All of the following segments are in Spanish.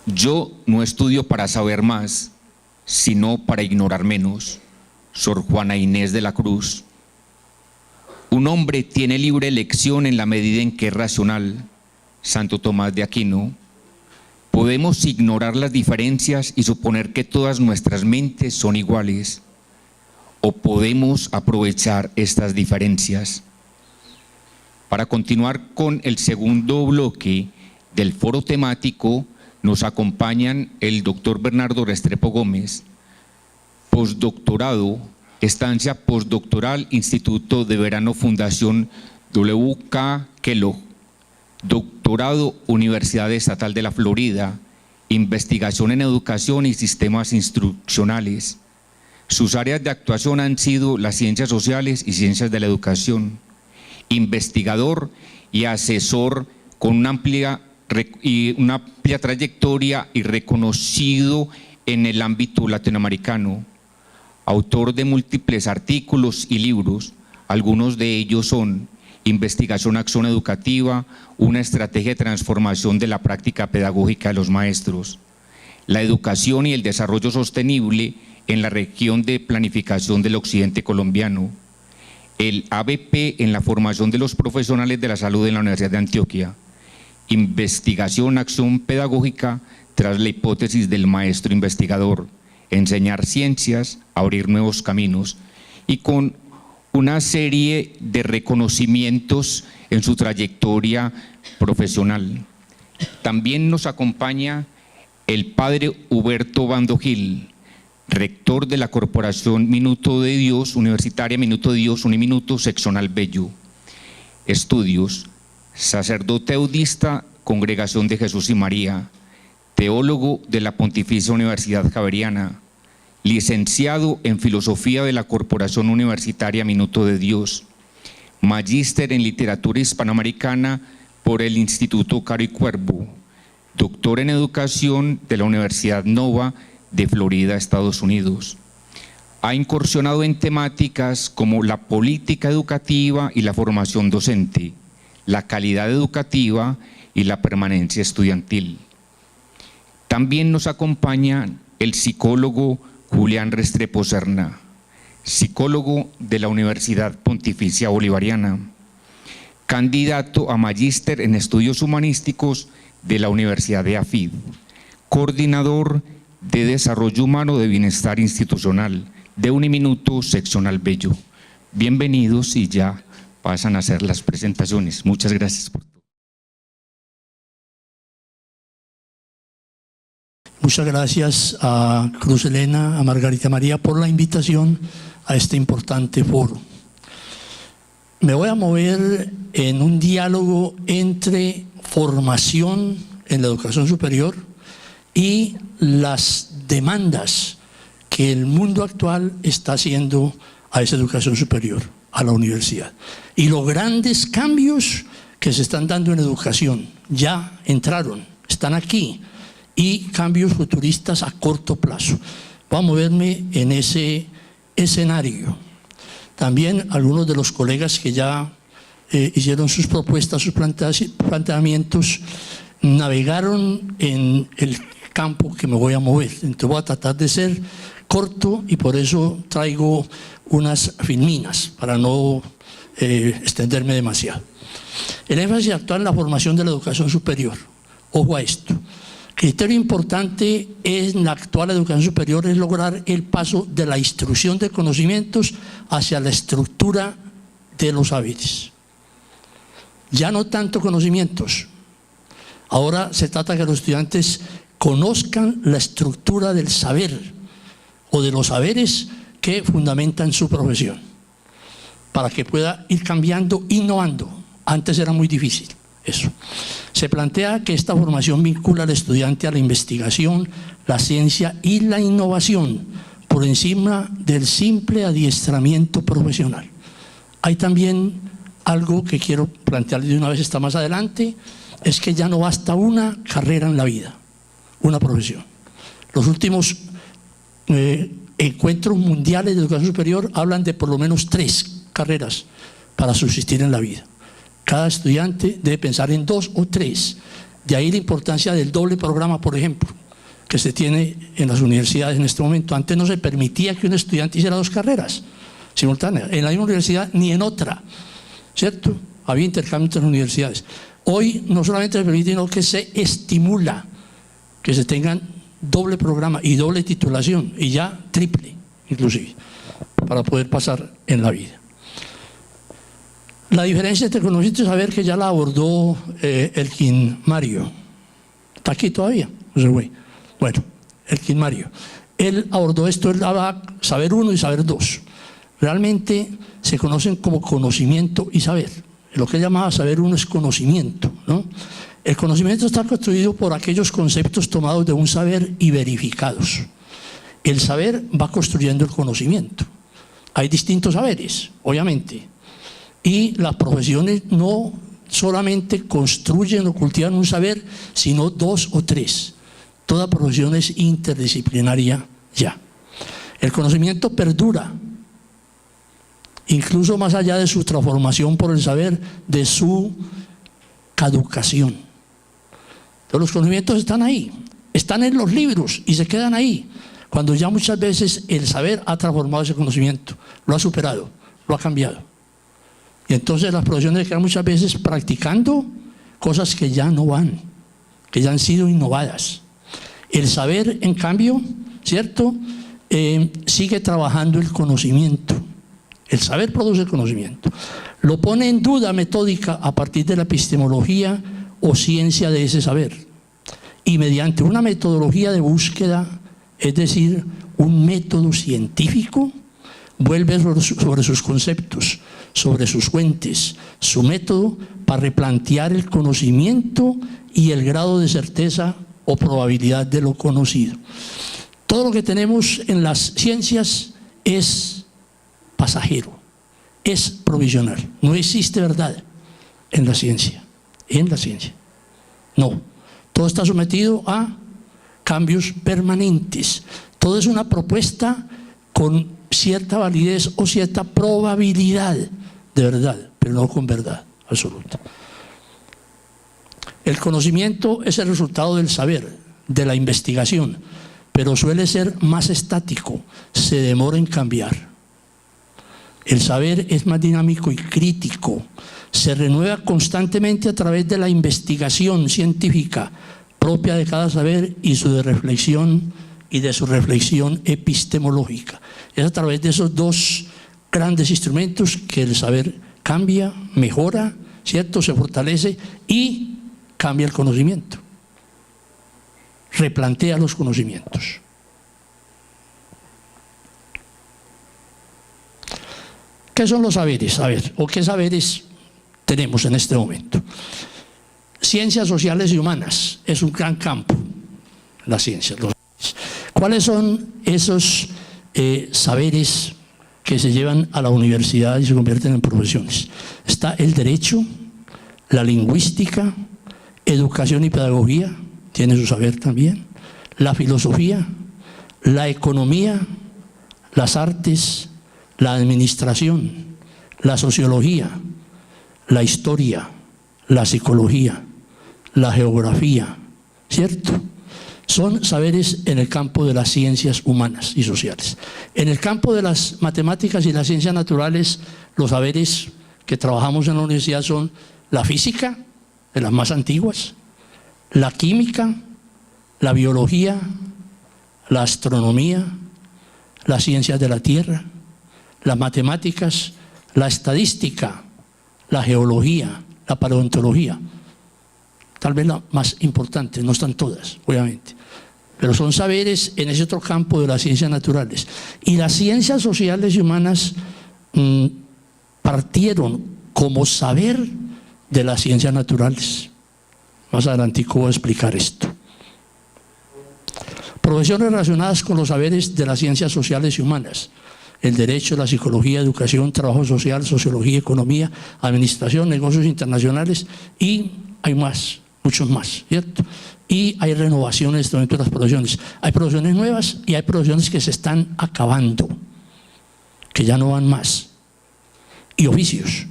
Yo no estudio para saber más, sino para ignorar menos. Sor Juana Inés de la Cruz. Un hombre tiene libre elección en la medida en que es racional. Santo Tomás de Aquino. Podemos ignorar las diferencias y suponer que todas nuestras mentes son iguales, o podemos aprovechar estas diferencias. Para continuar con el segundo bloque del foro temático, nos acompañan el doctor Bernardo Restrepo Gómez, postdoctorado, estancia postdoctoral, Instituto de Verano Fundación W.K. Kellogg, doctorado Universidad Estatal de la Florida, investigación en educación y sistemas instruccionales. Sus áreas de actuación han sido las ciencias sociales y ciencias de la educación. Investigador y asesor con una amplia trayectoria y reconocido en el ámbito latinoamericano. Autor de múltiples artículos y libros, algunos de ellos son Investigación, Acción Educativa, una estrategia de transformación de la práctica pedagógica de los maestros, la educación y el desarrollo sostenible en la región de planificación del occidente colombiano, el ABP en la formación de los profesionales de la salud en la Universidad de Antioquia, investigación, acción pedagógica tras la hipótesis del maestro investigador, enseñar ciencias, abrir nuevos caminos, y con una serie de reconocimientos en su trayectoria profesional. También nos acompaña el padre Huberto Bando Gil, rector de la Corporación Minuto de Dios, Universitaria Minuto de Dios, Uniminuto, Seccional Bello. Estudios: sacerdote audista, Congregación de Jesús y María, teólogo de la Pontificia Universidad Javeriana, licenciado en Filosofía de la Corporación Universitaria Minuto de Dios, magíster en Literatura Hispanoamericana por el Instituto Caro y Cuervo, doctor en Educación de la Universidad Nova de Florida, Estados Unidos. Ha incursionado en temáticas como la política educativa y la formación docente, la calidad educativa y la permanencia estudiantil. También nos acompaña el psicólogo Julián Restrepo Serna, psicólogo de la Universidad Pontificia Bolivariana, candidato a magíster en estudios humanísticos de la Universidad de AFID, coordinador de Desarrollo Humano de Bienestar Institucional de Uniminuto, Seccional Bello. Bienvenidos y ya pasan a hacer las presentaciones. Muchas gracias por todo. Muchas gracias a Cruz Elena, a Margarita María por la invitación a este importante foro. Me voy a mover en un diálogo entre formación en la educación superior y las demandas que el mundo actual está haciendo a esa educación superior, a la universidad, y los grandes cambios que se están dando en educación. Ya entraron, están aquí, y cambios futuristas a corto plazo. Voy a moverme en ese escenario. También algunos de los colegas que ya hicieron sus propuestas, sus planteamientos, navegaron en el campo que me voy a mover. Entonces voy a tratar de ser corto y por eso traigo unas filminas para no extenderme demasiado. El énfasis actual en la formación de la educación superior. Ojo a esto. Criterio importante en la actual educación superior es lograr el paso de la instrucción de conocimientos hacia la estructura de los saberes. Ya no tanto conocimientos. Ahora se trata de que los estudiantes conozcan la estructura del saber o de los saberes que fundamentan su profesión, para que pueda ir cambiando, innovando. Antes era muy difícil eso. Se plantea que esta formación vincula al estudiante a la investigación, la ciencia y la innovación por encima del simple adiestramiento profesional. Hay también algo que quiero plantearles de una vez, está más adelante, es que ya no basta una carrera en la vida, una profesión. Los últimos encuentros mundiales de educación superior hablan de por lo menos 3 carreras para subsistir en la vida. Cada estudiante debe pensar en 2 o 3 De ahí la importancia del doble programa, por ejemplo, que se tiene en las universidades en este momento. Antes no se permitía que un estudiante hiciera 2 carreras simultáneas, en la misma universidad ni en otra, ¿cierto? Había intercambio entre las universidades. Hoy no solamente se permite, sino que se estimula que se tengan doble programa y doble titulación, y ya triple, inclusive, para poder pasar en la vida. La diferencia entre conocimiento y saber, que ya la abordó Elkin Mario. ¿Está aquí todavía? Bueno, Elkin Mario. Él abordó esto, él daba saber 1 y saber 2. Realmente se conocen como conocimiento y saber. Lo que él llamaba saber 1 es conocimiento, ¿no? El conocimiento está construido por aquellos conceptos tomados de un saber y verificados. El saber va construyendo el conocimiento. Hay distintos saberes, obviamente. Y las profesiones no solamente construyen o cultivan un saber, sino 2 o 3. Toda profesión es interdisciplinaria ya. El conocimiento perdura, incluso más allá de su transformación por el saber, de su caducación. Entonces, los conocimientos están ahí, están en los libros y se quedan ahí, cuando ya muchas veces el saber ha transformado ese conocimiento, lo ha superado, lo ha cambiado. Y entonces las profesiones quedan muchas veces practicando cosas que ya no van, que ya han sido innovadas. El saber, en cambio, ¿cierto? Sigue trabajando el conocimiento. El saber produce el conocimiento. Lo pone en duda metódica a partir de la epistemología o ciencia de ese saber. Y mediante una metodología de búsqueda, es decir, un método científico, vuelve sobre sus conceptos, sobre sus fuentes, su método para replantear el conocimiento y el grado de certeza o probabilidad de lo conocido. Todo lo que tenemos en las ciencias es pasajero, es provisional. No existe verdad en la ciencia, no. Todo está sometido a cambios permanentes. Todo es una propuesta con cierta validez o cierta probabilidad de verdad, pero no con verdad absoluta. El conocimiento es el resultado del saber, de la investigación, pero suele ser más estático, se demora en cambiar. El saber es más dinámico y crítico, se renueva constantemente a través de la investigación científica propia de cada saber y de su reflexión epistemológica. Es a través de esos 2 grandes instrumentos que el saber cambia, mejora, ¿cierto? Se fortalece y cambia el conocimiento. Replantea los conocimientos. ¿Qué son los saberes? A ver, ¿o qué saberes tenemos en este momento? Ciencias sociales y humanas es un gran campo, la ciencia. ¿Cuáles son esos saberes que se llevan a la universidad y se convierten en profesiones? Está el derecho, la lingüística, educación y pedagogía, tiene su saber también, la filosofía, la economía, las artes, la administración, la sociología, la historia, la psicología, la geografía, ¿cierto? Son saberes en el campo de las ciencias humanas y sociales. En el campo de las matemáticas y las ciencias naturales, los saberes que trabajamos en la universidad son la física, de las más antiguas, la química, la biología, la astronomía, las ciencias de la tierra, las matemáticas, la estadística, la geología, la paleontología. Tal vez la más importante, no están todas, obviamente, pero son saberes en ese otro campo de las ciencias naturales. Y las ciencias sociales y humanas partieron como saber de las ciencias naturales. Más adelante voy a explicar esto. Profesiones relacionadas con los saberes de las ciencias sociales y humanas: el derecho, la psicología, educación, trabajo social, sociología, economía, administración, negocios internacionales, y hay más, muchos más, ¿cierto? Y hay renovaciones dentro de las profesiones. Hay profesiones nuevas y hay profesiones que se están acabando, que ya no van más. Y oficios.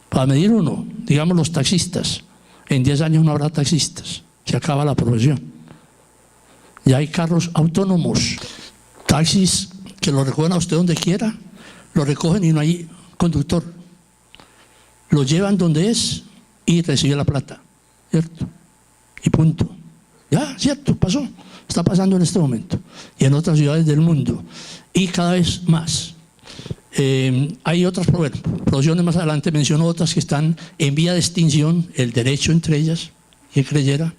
Para medir uno, digamos los taxistas, En 10 años no habrá taxistas, se acaba la profesión. Ya hay carros autónomos, taxis que lo recogen a usted donde quiera, lo recogen y no hay conductor. Lo llevan donde es y recibe la plata, ¿cierto? Y punto. Ya, cierto, pasó. Está pasando en este momento y en otras ciudades del mundo y cada vez más. Hay otras profesiones, más adelante menciono otras que están en vía de extinción, el derecho entre ellas, quien creyera,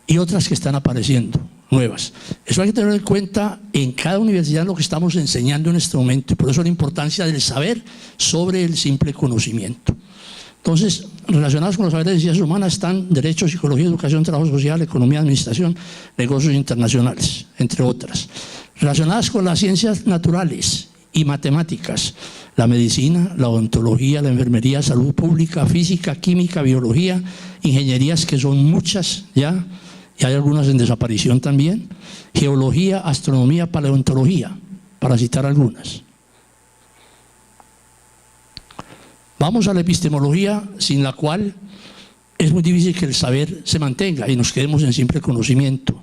y otras que están apareciendo, nuevas. Eso hay que tener en cuenta en cada universidad lo que estamos enseñando en este momento y por eso la importancia del saber sobre el simple conocimiento. Entonces, relacionados con los saberes de ciencias humanas están Derecho, Psicología, Educación, Trabajo Social, Economía, Administración, Negocios Internacionales, entre otras. Relacionadas con las ciencias naturales y matemáticas, la medicina, la odontología, la enfermería, salud pública, física, química, biología, ingenierías que son muchas ya, y hay algunas en desaparición también, geología, astronomía, paleontología, para citar algunas. Vamos a la epistemología, sin la cual es muy difícil que el saber se mantenga y nos quedemos en simple conocimiento.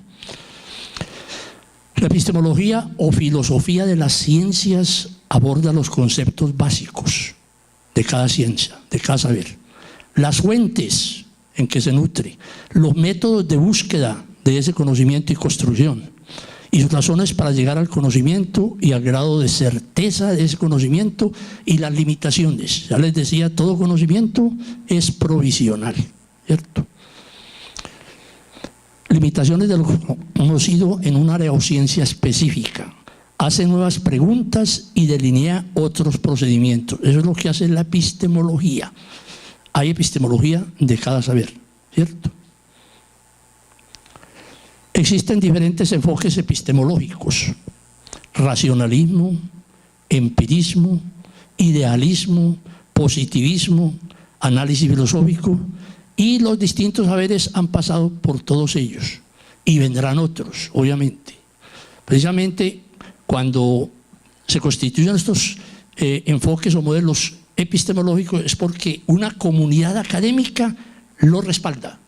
La epistemología o filosofía de las ciencias aborda los conceptos básicos de cada ciencia, de cada saber, las fuentes en que se nutre, los métodos de búsqueda de ese conocimiento y construcción, y sus razones para llegar al conocimiento y al grado de certeza de ese conocimiento y las limitaciones. Ya les decía, todo conocimiento es provisional, ¿cierto? Limitaciones de lo conocido en un área o ciencia específica. Hace nuevas preguntas y delinea otros procedimientos. Eso es lo que hace la epistemología. Hay epistemología de cada saber, ¿cierto? Existen diferentes enfoques epistemológicos: racionalismo, empirismo, idealismo, positivismo, análisis filosófico, y los distintos saberes han pasado por todos ellos y vendrán otros, obviamente. Precisamente cuando se constituyen estos enfoques o modelos epistemológicos es porque una comunidad académica lo respalda.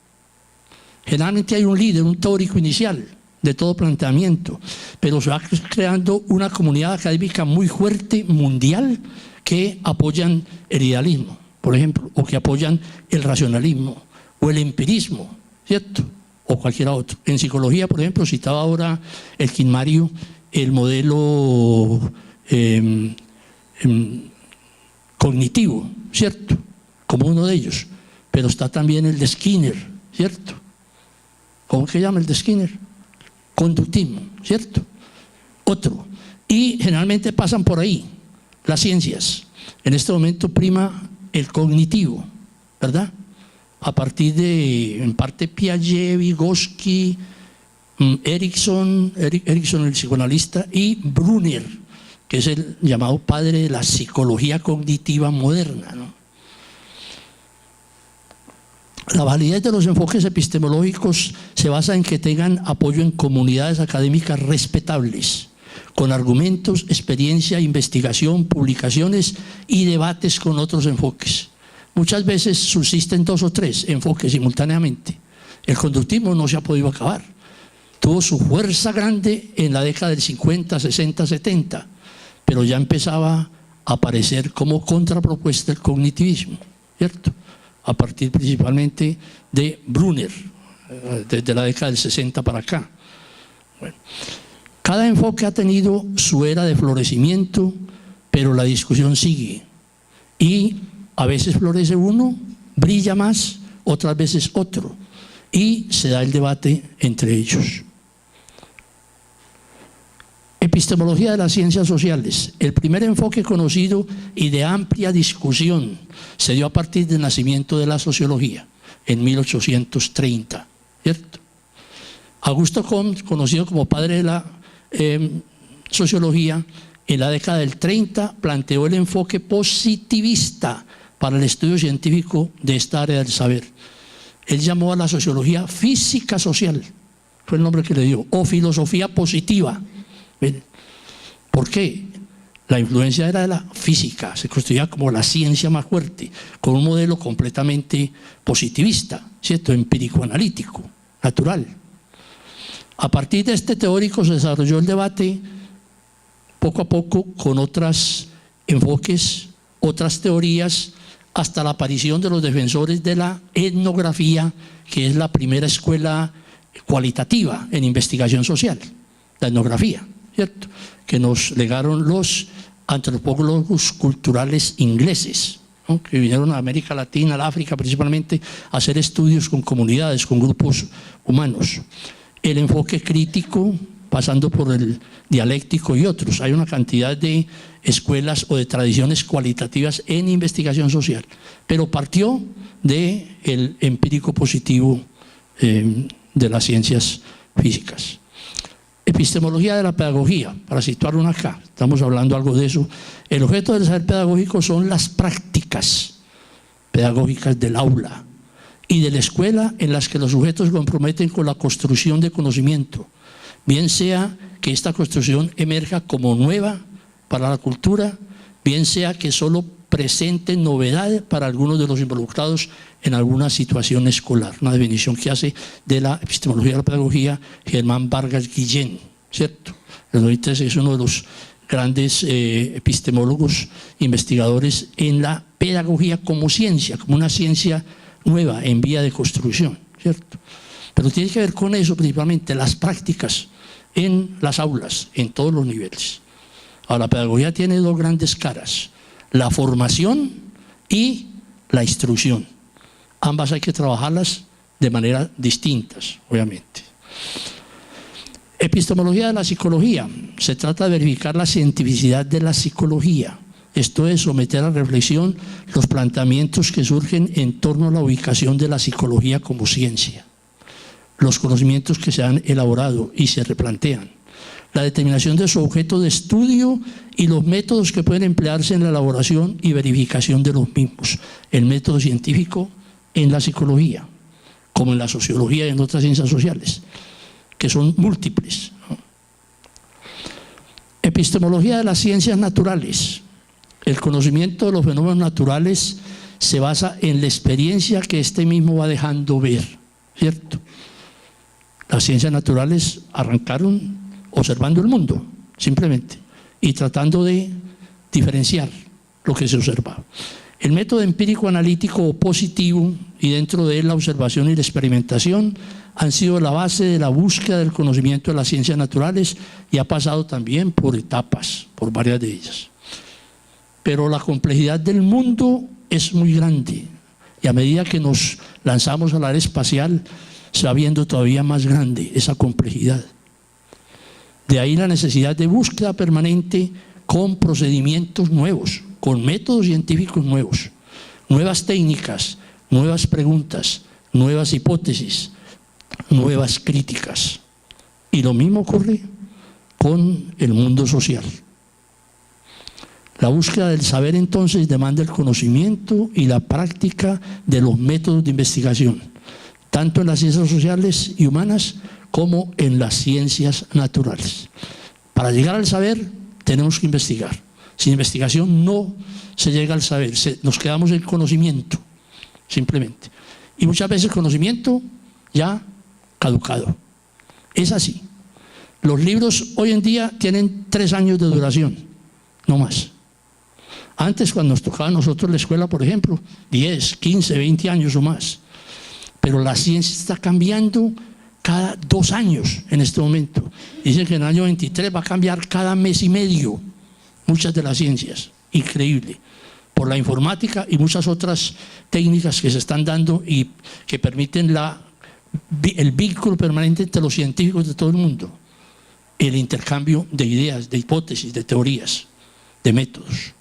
Generalmente hay un líder, un teórico inicial de todo planteamiento, pero se va creando una comunidad académica muy fuerte, mundial, que apoyan el idealismo, por ejemplo, o que apoyan el racionalismo o el empirismo, ¿cierto? O cualquier otro. En psicología, por ejemplo, citaba ahora el Quinmario el modelo cognitivo, ¿cierto? Como uno de ellos, pero está también el de Skinner, ¿cierto? ¿Cómo se llama el de Skinner? Conductismo, ¿cierto? Otro. Y generalmente pasan por ahí las ciencias. En este momento prima el cognitivo, ¿verdad? A partir de, en parte, Piaget, Vygotsky, Erickson el psicoanalista, y Brunner, que es el llamado padre de la psicología cognitiva moderna, ¿no? La validez de los enfoques epistemológicos se basa en que tengan apoyo en comunidades académicas respetables, con argumentos, experiencia, investigación, publicaciones y debates con otros enfoques. Muchas veces subsisten 2 o 3 enfoques simultáneamente. El conductismo no se ha podido acabar. Tuvo su fuerza grande en la década del 50, 60, 70, pero ya empezaba a aparecer como contrapropuesta el cognitivismo, ¿cierto? A partir principalmente de Brunner, desde la década del 60 para acá. Bueno, cada enfoque ha tenido su era de florecimiento, pero la discusión sigue. Y a veces florece uno, brilla más, otras veces otro, y se da el debate entre ellos. Epistemología de las ciencias sociales. El primer enfoque conocido y de amplia discusión se dio a partir del nacimiento de la sociología en 1830, ¿cierto? Augusto Comte, conocido como padre de la sociología, en la década del 30 planteó el enfoque positivista para el estudio científico de esta área del saber. Él llamó a la sociología física social, fue el nombre que le dio, o filosofía positiva. ¿Por qué? La influencia era de la física, se construía como la ciencia más fuerte, con un modelo completamente positivista, ¿cierto? Empírico-analítico, natural. A partir de este teórico se desarrolló el debate poco a poco con otros enfoques, otras teorías, hasta la aparición de los defensores de la etnografía, que es la primera escuela cualitativa en investigación social, la etnografía, ¿cierto? Que nos legaron los antropólogos culturales ingleses, ¿no? Que vinieron a América Latina, a África principalmente, a hacer estudios con comunidades, con grupos humanos. El enfoque crítico, pasando por el dialéctico y otros. Hay una cantidad de escuelas o de tradiciones cualitativas en investigación social, pero partió del empírico positivo de las ciencias físicas. Epistemología de la pedagogía, para situarlo acá, estamos hablando algo de eso. El objeto del saber pedagógico son las prácticas pedagógicas del aula y de la escuela, en las que los sujetos se comprometen con la construcción de conocimiento, bien sea que esta construcción emerja como nueva para la cultura, bien sea que solo presente novedad para algunos de los involucrados en alguna situación escolar. Una definición que hace de la epistemología de la pedagogía Germán Vargas Guillén, ¿cierto? Es uno de los grandes epistemólogos, investigadores en la pedagogía como ciencia, como una ciencia nueva en vía de construcción, ¿cierto? Pero tiene que ver con eso principalmente, las prácticas en las aulas, en todos los niveles. Ahora, la pedagogía tiene dos grandes caras: la formación y la instrucción. Ambas hay que trabajarlas de manera distintas, obviamente. Epistemología de la psicología. Se trata de verificar la cientificidad de la psicología. Esto es someter a reflexión los planteamientos que surgen en torno a la ubicación de la psicología como ciencia, los conocimientos que se han elaborado y se replantean, la determinación de su objeto de estudio y los métodos que pueden emplearse en la elaboración y verificación de los mismos. El método científico en la psicología, como en la sociología y en otras ciencias sociales, que son múltiples, ¿no? Epistemología de las ciencias naturales. El conocimiento de los fenómenos naturales se basa en la experiencia que éste mismo va dejando ver, ¿cierto? Las ciencias naturales arrancaron observando el mundo, simplemente, y tratando de diferenciar lo que se observaba. El método empírico analítico o positivo, y dentro de él la observación y la experimentación, han sido la base de la búsqueda del conocimiento de las ciencias naturales, y ha pasado también por etapas, por varias de ellas. Pero la complejidad del mundo es muy grande, y a medida que nos lanzamos al área espacial se va viendo todavía más grande esa complejidad. De ahí la necesidad de búsqueda permanente con procedimientos nuevos, con métodos científicos nuevos, nuevas técnicas, nuevas preguntas, nuevas hipótesis, nuevas críticas. Y lo mismo ocurre con el mundo social. La búsqueda del saber entonces demanda el conocimiento y la práctica de los métodos de investigación, tanto en las ciencias sociales y humanas como en las ciencias naturales. Para llegar al saber tenemos que investigar. Sin investigación no se llega al saber, nos quedamos en conocimiento, simplemente. Y muchas veces el conocimiento ya caducado. Es así. Los libros hoy en día tienen 3 años de duración, no más. Antes, cuando nos tocaba a nosotros la escuela, por ejemplo, 10, 15, 20 años o más. Pero la ciencia está cambiando cada 2 años en este momento. Dicen que en el año 23 va a cambiar cada mes y medio muchas de las ciencias. Increíble. Por la informática y muchas otras técnicas que se están dando y que permiten el vínculo permanente entre los científicos de todo el mundo. El intercambio de ideas, de hipótesis, de teorías, de métodos.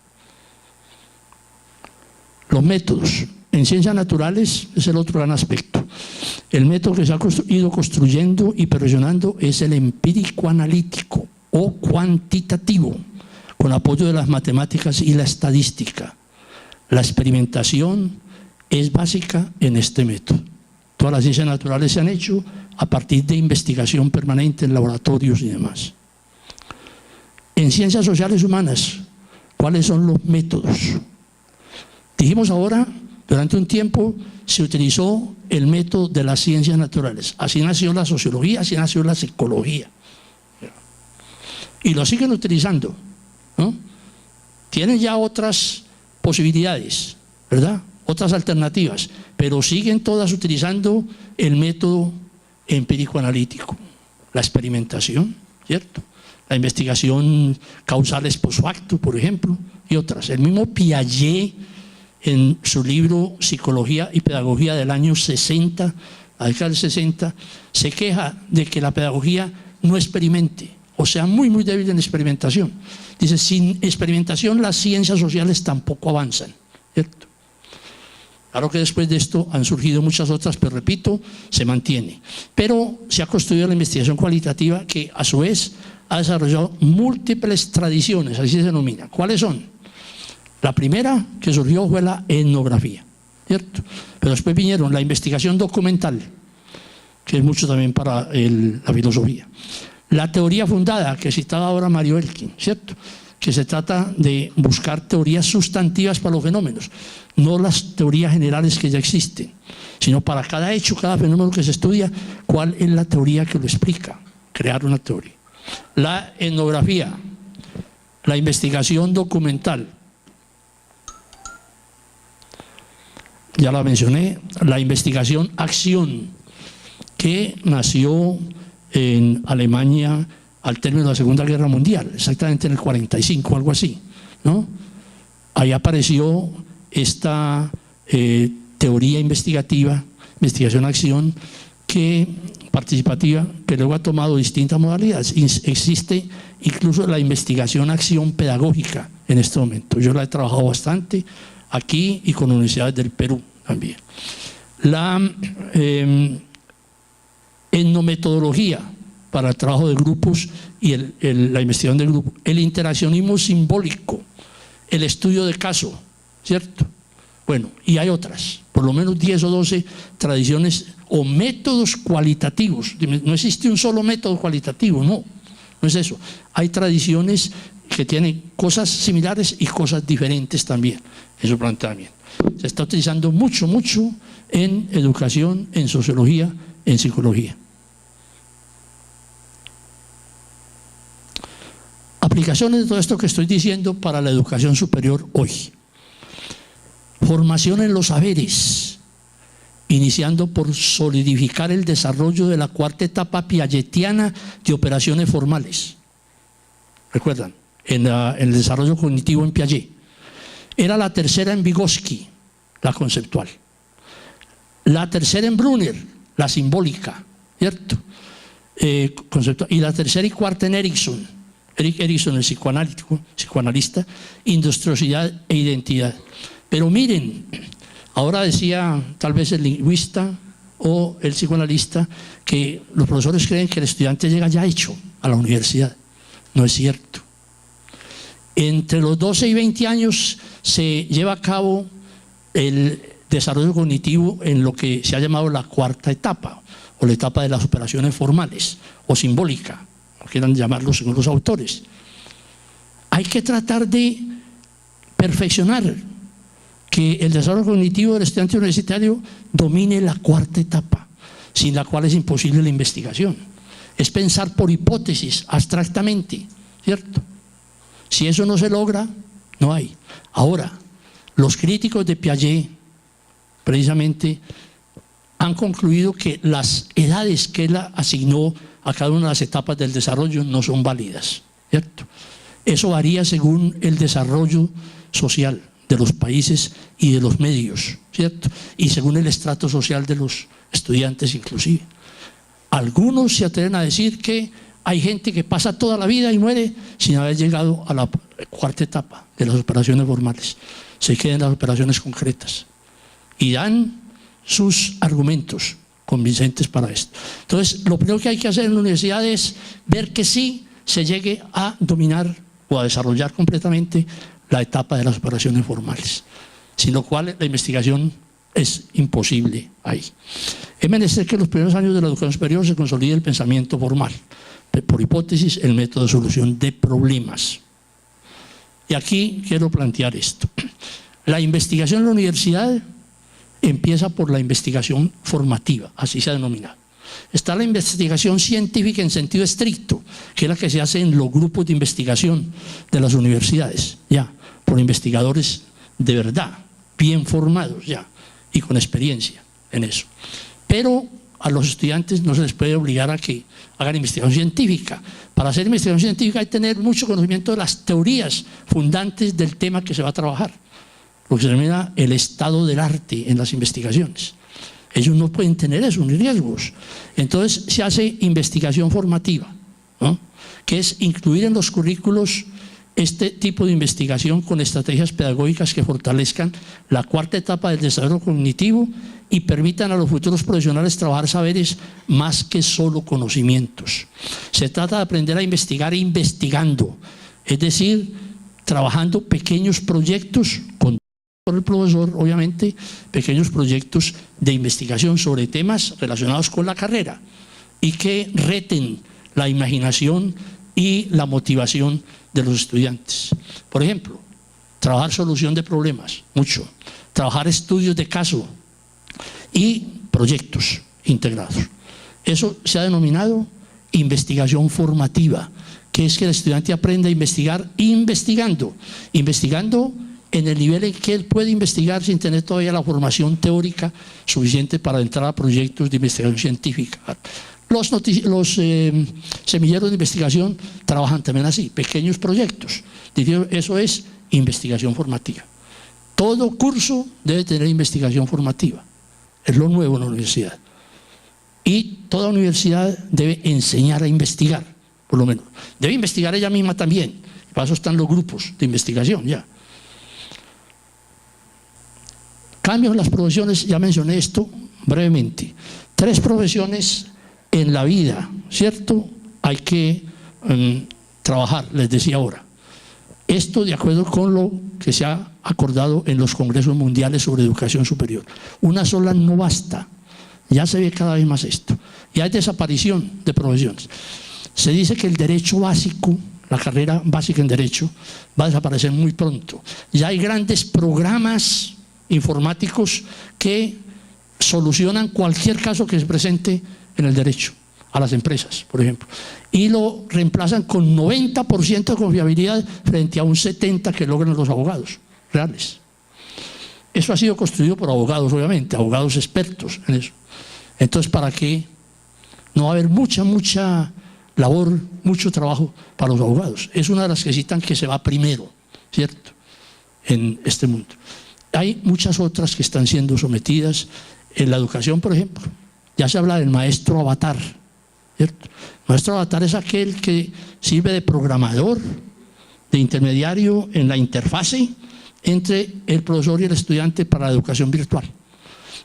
Los métodos en ciencias naturales es el otro gran aspecto. El método que se ha ido construyendo y perfeccionando es el empírico analítico o cuantitativo, con apoyo de las matemáticas y la estadística. La experimentación es básica en este método. Todas las ciencias naturales se han hecho a partir de investigación permanente en laboratorios y demás. En ciencias sociales humanas, ¿Cuáles son los métodos? Dijimos ahora, durante un tiempo se utilizó el método de las ciencias naturales. Así nació la sociología, así nació la psicología. Y lo siguen utilizando, ¿no? Tienen ya otras posibilidades, ¿verdad? Otras alternativas, pero siguen todas utilizando el método empírico-analítico, la experimentación, ¿cierto? La investigación causales post facto, por ejemplo, y otras. El mismo Piaget, en su libro Psicología y Pedagogía del año 60, la década del 60, se queja de que la pedagogía no experimente, o sea, muy, muy débil en experimentación. Dice, sin experimentación las ciencias sociales tampoco avanzan, ¿cierto? Claro que después de esto han surgido muchas otras, pero repito, se mantiene. Pero se ha construido la investigación cualitativa que a su vez ha desarrollado múltiples tradiciones, así se denomina. ¿Cuáles son? La primera que surgió fue la etnografía, ¿cierto? Pero después vinieron la investigación documental, que es mucho también para la filosofía. La teoría fundada, que citaba ahora Mario Elkin, ¿cierto? Que se trata de buscar teorías sustantivas para los fenómenos, no las teorías generales que ya existen, sino para cada hecho, cada fenómeno que se estudia, cuál es la teoría que lo explica, crear una teoría. La etnografía, la investigación documental, ya la mencioné, la investigación acción, que nació en Alemania al término de la Segunda Guerra Mundial, exactamente en el 45, algo así, ¿no? Ahí apareció esta teoría investigativa, investigación-acción, participativa, que luego ha tomado distintas modalidades. Existe incluso la investigación-acción pedagógica en este momento. Yo la he trabajado bastante aquí y con universidades del Perú también. La etnometodología para el trabajo de grupos y la investigación de grupos, el interaccionismo simbólico, el estudio de caso, ¿cierto? Bueno, y hay otras, por lo menos 10 o 12 tradiciones o métodos cualitativos. No existe un solo método cualitativo, no es eso. Hay tradiciones que tienen cosas similares y cosas diferentes también en su planteamiento. Se está utilizando mucho en educación, en sociología, en psicología. Aplicaciones de todo esto que estoy diciendo para la educación superior hoy. Formación en los saberes, iniciando por solidificar el desarrollo de la cuarta etapa piagetiana de operaciones formales. ¿Recuerdan? En el desarrollo cognitivo en Piaget. Era la tercera en Vygotsky, la conceptual. La tercera en Brunner, la simbólica, ¿cierto? Conceptual. Y la tercera y cuarta en Erickson, el psicoanalista, industriosidad e identidad. Pero miren, ahora decía tal vez el lingüista o el psicoanalista que los profesores creen que el estudiante llega ya hecho a la universidad. No es cierto. Entre los 12 y 20 años se lleva a cabo el desarrollo cognitivo en lo que se ha llamado la cuarta etapa, o la etapa de las operaciones formales, o simbólica, como quieran llamarlo según los autores. Hay que tratar de perfeccionar que el desarrollo cognitivo del estudiante universitario domine la cuarta etapa, sin la cual es imposible la investigación. Es pensar por hipótesis, abstractamente, ¿cierto? Si eso no se logra, no hay. Ahora, los críticos de Piaget, precisamente, han concluido que las edades que él asignó a cada una de las etapas del desarrollo no son válidas, ¿cierto? Eso varía según el desarrollo social de los países y de los medios, ¿cierto? Y según el estrato social de los estudiantes inclusive. Algunos se atreven a decir que hay gente que pasa toda la vida y muere sin haber llegado a la cuarta etapa de las operaciones formales. Se quedan las operaciones concretas y dan sus argumentos convincentes para esto. Entonces, lo primero que hay que hacer en la universidad es ver que sí se llegue a dominar o a desarrollar completamente la etapa de las operaciones formales, sin lo cual la investigación es imposible ahí. Es menester que en los primeros años de la educación superior se consolide el pensamiento formal, por hipótesis, el método de solución de problemas. Y aquí quiero plantear esto. La investigación en la universidad empieza por la investigación formativa, así se ha denominado. Está la investigación científica en sentido estricto, que es la que se hace en los grupos de investigación de las universidades, ya, por investigadores de verdad, bien formados ya, y con experiencia en eso. Pero a los estudiantes no se les puede obligar a que hagan investigación científica. Para hacer investigación científica hay que tener mucho conocimiento de las teorías fundantes del tema que se va a trabajar, lo que se denomina el estado del arte en las investigaciones. Ellos no pueden tener eso, ni riesgos. Entonces se hace investigación formativa, ¿no?, que es incluir en los currículos este tipo de investigación con estrategias pedagógicas que fortalezcan la cuarta etapa del desarrollo cognitivo y permitan a los futuros profesionales trabajar saberes más que solo conocimientos. Se trata de aprender a investigar investigando, es decir, trabajando pequeños proyectos con por el profesor, obviamente, pequeños proyectos de investigación sobre temas relacionados con la carrera y que reten la imaginación y la motivación de los estudiantes. Por ejemplo, trabajar solución de problemas, mucho. Trabajar estudios de caso y proyectos integrados. Eso se ha denominado investigación formativa, que es que el estudiante aprenda a investigar investigando en el nivel en que él puede investigar sin tener todavía la formación teórica suficiente para entrar a proyectos de investigación científica. Los semilleros de investigación trabajan también así, pequeños proyectos. Eso es investigación formativa. Todo curso debe tener investigación formativa. Es lo nuevo en la universidad. Y toda universidad debe enseñar a investigar, por lo menos. Debe investigar ella misma también. Para eso están los grupos de investigación ya. Cambios en las profesiones, ya mencioné esto brevemente. 3 profesiones en la vida, ¿cierto? Hay que trabajar, les decía ahora. Esto de acuerdo con lo que se ha acordado en los congresos mundiales sobre educación superior. Una sola no basta, ya se ve cada vez más esto. Y hay desaparición de profesiones. Se dice que el derecho básico, la carrera básica en derecho, va a desaparecer muy pronto. Ya hay grandes programas informáticos que solucionan cualquier caso que se presente en el derecho, a las empresas, por ejemplo, y lo reemplazan con 90% de confiabilidad frente a un 70% que logran los abogados reales. Eso ha sido construido por abogados, obviamente, abogados expertos en eso. Entonces, ¿para qué? No va a haber mucha labor, mucho trabajo para los abogados. Es una de las que citan que se va primero, ¿cierto?, en este mundo. Hay muchas otras que están siendo sometidas en la educación, por ejemplo. Ya se habla del maestro avatar, ¿cierto? Maestro avatar es aquel que sirve de programador, de intermediario en la interfase entre el profesor y el estudiante para la educación virtual.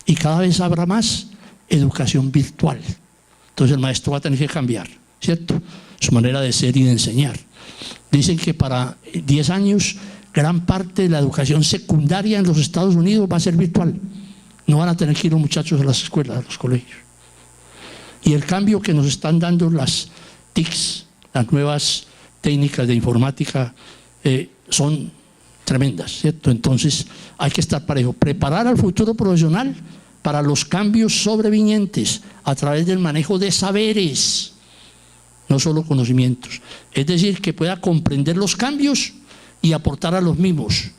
Y cada vez habrá más educación virtual. Entonces el maestro va a tener que cambiar, ¿cierto?, su manera de ser y de enseñar. Dicen que para 10 años gran parte de la educación secundaria en los Estados Unidos va a ser virtual. No van a tener que ir los muchachos a las escuelas, a los colegios. Y el cambio que nos están dando las TICs, las nuevas técnicas de informática, son tremendas, ¿cierto? Entonces hay que estar parejo, preparar al futuro profesional para los cambios sobrevinientes a través del manejo de saberes, no solo conocimientos. Es decir, que pueda comprender los cambios y aportar a los mismos,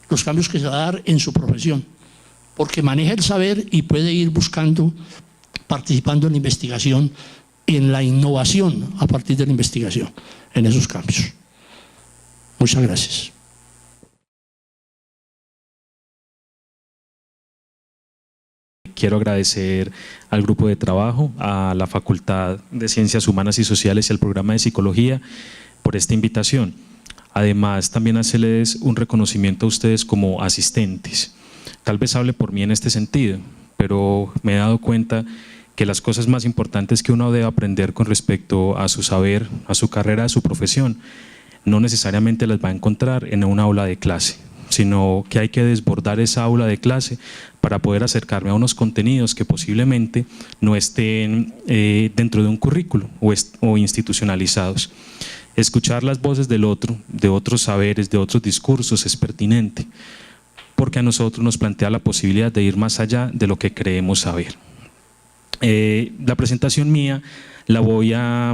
los cambios que se va a dar en su profesión, porque maneja el saber y puede ir buscando, participando en la investigación, en la innovación a partir de la investigación, en esos cambios. Muchas gracias. Quiero agradecer al grupo de trabajo, a la Facultad de Ciencias Humanas y Sociales y al programa de Psicología por esta invitación. Además, también hacerles un reconocimiento a ustedes como asistentes. Tal vez hable por mí en este sentido, pero me he dado cuenta que las cosas más importantes que uno debe aprender con respecto a su saber, a su carrera, a su profesión, no necesariamente las va a encontrar en una aula de clase, sino que hay que desbordar esa aula de clase para poder acercarme a unos contenidos que posiblemente no estén dentro de un currículo o institucionalizados. Escuchar las voces del otro, de otros saberes, de otros discursos es pertinente, porque a nosotros nos plantea la posibilidad de ir más allá de lo que creemos saber. La presentación mía la voy a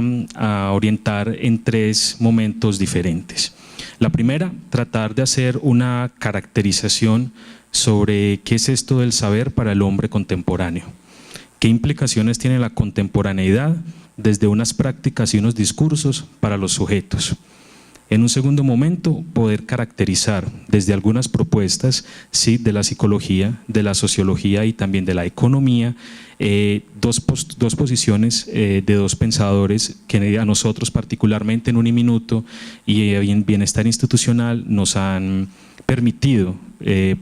orientar en 3 momentos diferentes. La primera, tratar de hacer una caracterización sobre qué es esto del saber para el hombre contemporáneo, qué implicaciones tiene la contemporaneidad desde unas prácticas y unos discursos para los sujetos. En un segundo momento, poder caracterizar desde algunas propuestas, sí, de la psicología, de la sociología y también de la economía, dos posiciones de 2 pensadores que a nosotros particularmente en Uniminuto y en Bienestar Institucional nos han permitido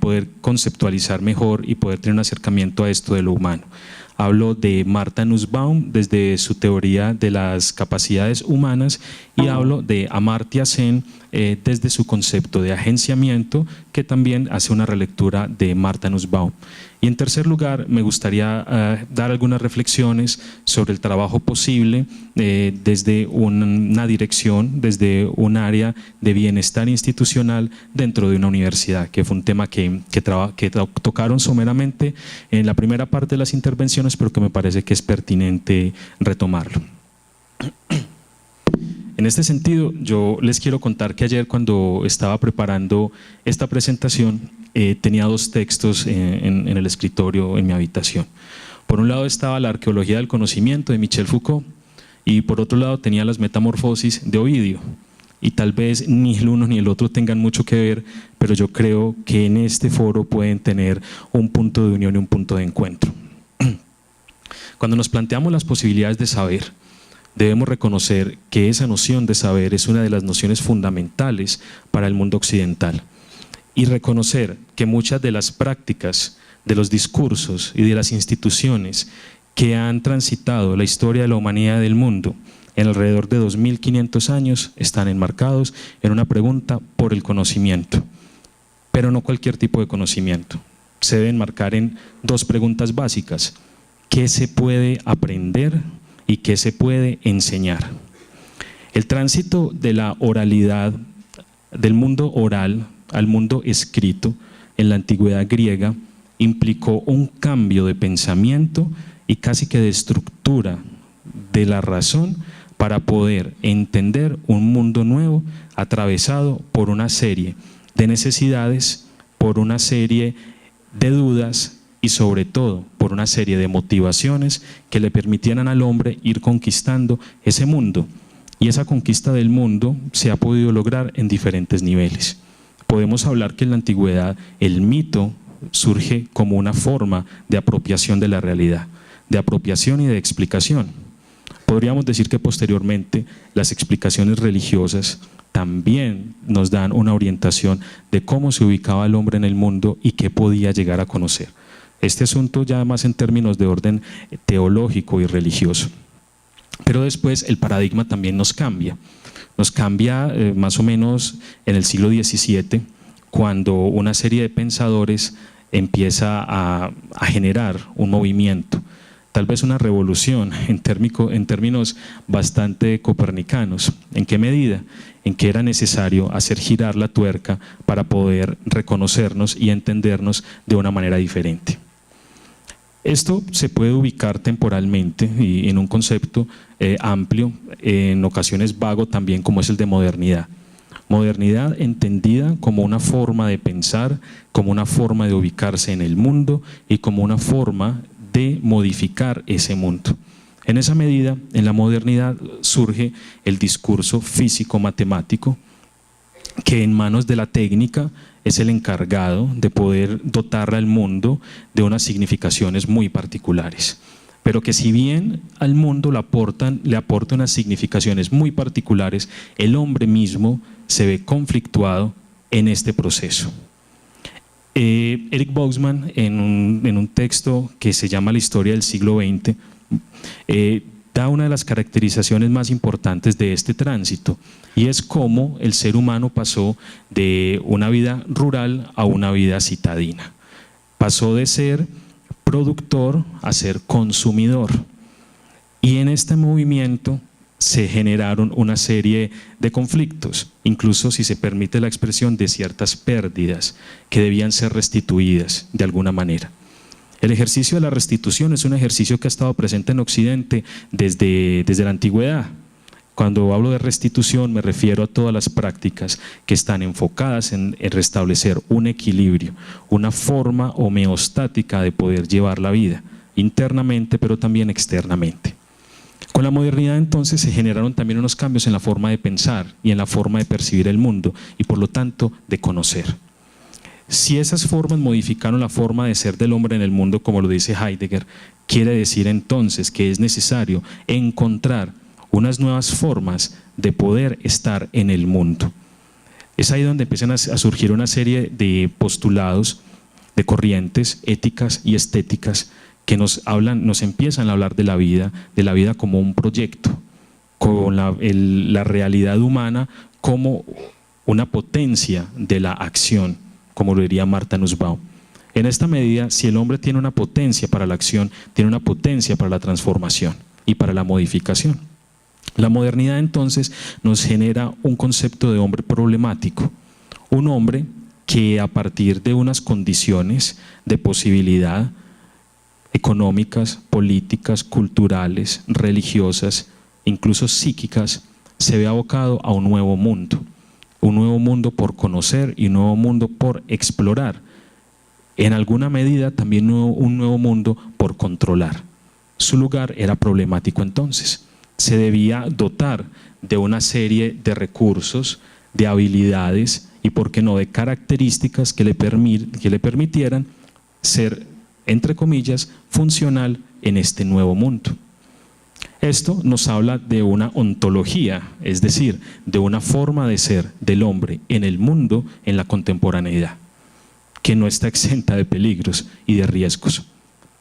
poder conceptualizar mejor y poder tener un acercamiento a esto de lo humano. Hablo de Martha Nussbaum desde su teoría de las capacidades humanas y hablo de Amartya Sen desde su concepto de agenciamiento, que también hace una relectura de Martha Nussbaum. Y en tercer lugar, me gustaría dar algunas reflexiones sobre el trabajo posible desde una dirección, desde un área de bienestar institucional dentro de una universidad, que fue un tema que tocaron someramente en la primera parte de las intervenciones, pero que me parece que es pertinente retomarlo. En este sentido, yo les quiero contar que ayer, cuando estaba preparando esta presentación, tenía 2 textos en el escritorio en mi habitación. Por un lado estaba La arqueología del conocimiento de Michel Foucault y por otro lado tenía Las metamorfosis de Ovidio. Y tal vez ni el uno ni el otro tengan mucho que ver, pero yo creo que en este foro pueden tener un punto de unión y un punto de encuentro. Cuando nos planteamos las posibilidades de saber, debemos reconocer que esa noción de saber es una de las nociones fundamentales para el mundo occidental y reconocer que muchas de las prácticas, de los discursos y de las instituciones que han transitado la historia de la humanidad y del mundo en alrededor de 2500 años están enmarcados en una pregunta por el conocimiento, pero no cualquier tipo de conocimiento. Se debe enmarcar en 2 preguntas básicas: ¿qué se puede aprender y qué se puede enseñar? El tránsito de la oralidad, del mundo oral al mundo escrito en la antigüedad griega, implicó un cambio de pensamiento y casi que de estructura de la razón para poder entender un mundo nuevo atravesado por una serie de necesidades, por una serie de dudas y sobre todo por una serie de motivaciones que le permitieran al hombre ir conquistando ese mundo. Y esa conquista del mundo se ha podido lograr en diferentes niveles. Podemos hablar que en la antigüedad el mito surge como una forma de apropiación de la realidad, de apropiación y de explicación. Podríamos decir que posteriormente las explicaciones religiosas también nos dan una orientación de cómo se ubicaba el hombre en el mundo y qué podía llegar a conocer. Este asunto ya más en términos de orden teológico y religioso. Pero después el paradigma también nos cambia. Nos cambia más o menos en el siglo XVII, cuando una serie de pensadores empieza a generar un movimiento, tal vez una revolución en términos bastante copernicanos. ¿En qué medida? En que era necesario hacer girar la tuerca para poder reconocernos y entendernos de una manera diferente. Esto se puede ubicar temporalmente y en un concepto amplio, en ocasiones vago también, como es el de modernidad. Modernidad entendida como una forma de pensar, como una forma de ubicarse en el mundo y como una forma de modificar ese mundo. En esa medida, en la modernidad surge el discurso físico-matemático, que en manos de la técnica es el encargado de poder dotar al mundo de unas significaciones muy particulares. Pero que si bien al mundo le aporta unas significaciones muy particulares, el hombre mismo se ve conflictuado en este proceso. Eric Boxman, en un texto que se llama La historia del siglo XX, da una de las caracterizaciones más importantes de este tránsito, y es cómo el ser humano pasó de una vida rural a una vida citadina. Pasó de ser productor a ser consumidor. Y en este movimiento se generaron una serie de conflictos, incluso, si se permite la expresión, de ciertas pérdidas que debían ser restituidas de alguna manera. El ejercicio de la restitución es un ejercicio que ha estado presente en Occidente desde la antigüedad. Cuando hablo de restitución me refiero a todas las prácticas que están enfocadas en restablecer un equilibrio, una forma homeostática de poder llevar la vida, internamente pero también externamente. Con la modernidad entonces se generaron también unos cambios en la forma de pensar y en la forma de percibir el mundo y por lo tanto de conocer. Si esas formas modificaron la forma de ser del hombre en el mundo, como lo dice Heidegger, quiere decir entonces que es necesario encontrar unas nuevas formas de poder estar en el mundo. Es ahí donde empiezan a surgir una serie de postulados, de corrientes éticas y estéticas que nos empiezan a hablar de la vida como un proyecto, con la realidad humana como una potencia de la acción, como lo diría Martha Nussbaum. En esta medida, si el hombre tiene una potencia para la acción, tiene una potencia para la transformación y para la modificación. La modernidad entonces nos genera un concepto de hombre problemático, un hombre que a partir de unas condiciones de posibilidad económicas, políticas, culturales, religiosas, incluso psíquicas, se ve abocado a un nuevo mundo por conocer y un nuevo mundo por explorar. En alguna medida también un nuevo mundo por controlar. Su lugar era problemático entonces. Se debía dotar de una serie de recursos, de habilidades y, por qué no, de características que le permitieran ser, entre comillas, funcional en este nuevo mundo. Esto nos habla de una ontología, es decir, de una forma de ser del hombre en el mundo en la contemporaneidad, que no está exenta de peligros y de riesgos.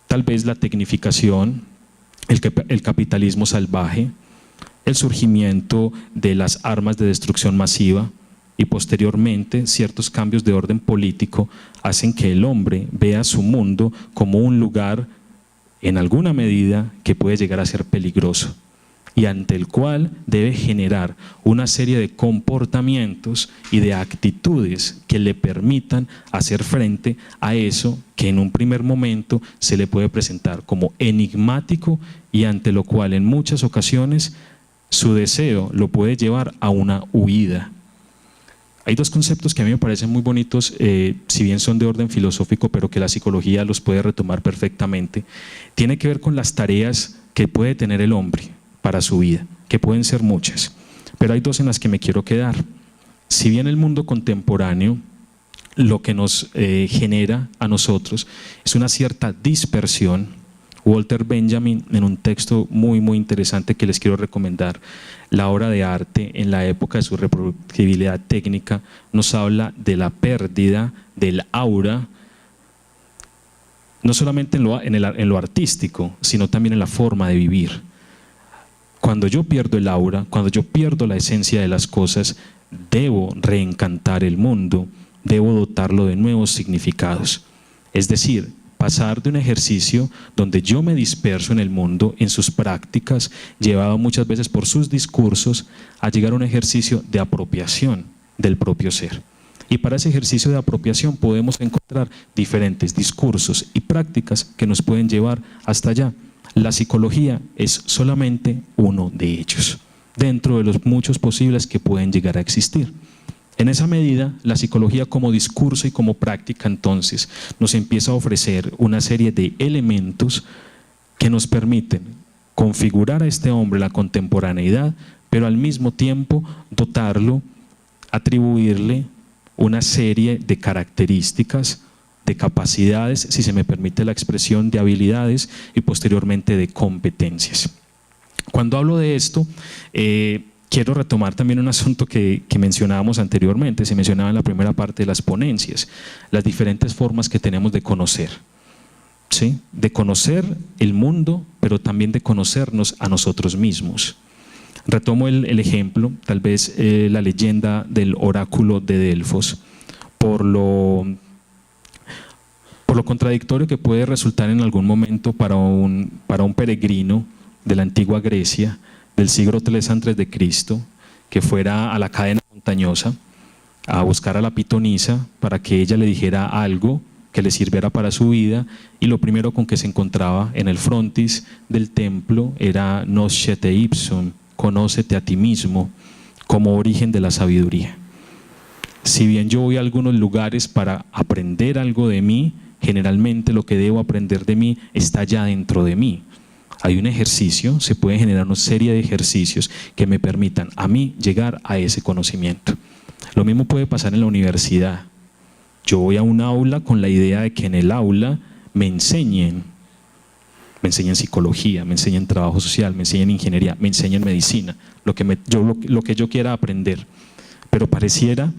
Tal vez la tecnificación, el capitalismo salvaje, el surgimiento de las armas de destrucción masiva y posteriormente ciertos cambios de orden político hacen que el hombre vea su mundo como un lugar en alguna medida que puede llegar a ser peligroso y ante el cual debe generar una serie de comportamientos y de actitudes que le permitan hacer frente a eso que en un primer momento se le puede presentar como enigmático y ante lo cual en muchas ocasiones su deseo lo puede llevar a una huida. Hay dos conceptos que a mí me parecen muy bonitos, si bien son de orden filosófico, pero que la psicología los puede retomar perfectamente. Tiene que ver con las tareas que puede tener el hombre para su vida, que pueden ser muchas, pero hay dos en las que me quiero quedar. Si bien el mundo contemporáneo lo que nos genera a nosotros es una cierta dispersión, Walter Benjamin, en un texto muy interesante que les quiero recomendar, La obra de arte en la época de su reproducibilidad técnica, nos habla de la pérdida del aura, no solamente en lo artístico, sino también en la forma de vivir. Cuando yo pierdo el aura, cuando yo pierdo la esencia de las cosas, debo reencantar el mundo, debo dotarlo de nuevos significados. Es decir, pasar de un ejercicio donde yo me disperso en el mundo, en sus prácticas, llevado muchas veces por sus discursos, a llegar a un ejercicio de apropiación del propio ser. Y para ese ejercicio de apropiación podemos encontrar diferentes discursos y prácticas que nos pueden llevar hasta allá. La psicología es solamente uno de ellos, dentro de los muchos posibles que pueden llegar a existir. En esa medida, la psicología como discurso y como práctica entonces nos empieza a ofrecer una serie de elementos que nos permiten configurar a este hombre en la contemporaneidad, pero al mismo tiempo dotarlo, atribuirle una serie de características, de capacidades, si se me permite la expresión, de habilidades y posteriormente de competencias. Cuando hablo de esto, quiero retomar también un asunto que mencionábamos anteriormente, se mencionaba en la primera parte de las ponencias, las diferentes formas que tenemos de conocer, ¿sí? De conocer el mundo, pero también de conocernos a nosotros mismos. Retomo el ejemplo, tal vez la leyenda del oráculo de Delfos, por lo contradictorio que puede resultar en algún momento para un peregrino de la antigua Grecia, del siglo III a.C., que fuera a la cadena montañosa a buscar a la pitonisa para que ella le dijera algo que le sirviera para su vida, y lo primero con que se encontraba en el frontis del templo era Noscete ipsum, conócete a ti mismo, como origen de la sabiduría. Si bien yo voy a algunos lugares para aprender algo de mí, generalmente lo que debo aprender de mí está ya dentro de mí. Hay un ejercicio, se puede generar una serie de ejercicios que me permitan a mí llegar a ese conocimiento. Lo mismo puede pasar en la universidad. Yo voy a un aula con la idea de que en el aula me enseñen psicología, me enseñen trabajo social, me enseñen ingeniería, me enseñen medicina, lo que yo quiera aprender. Pero pareciera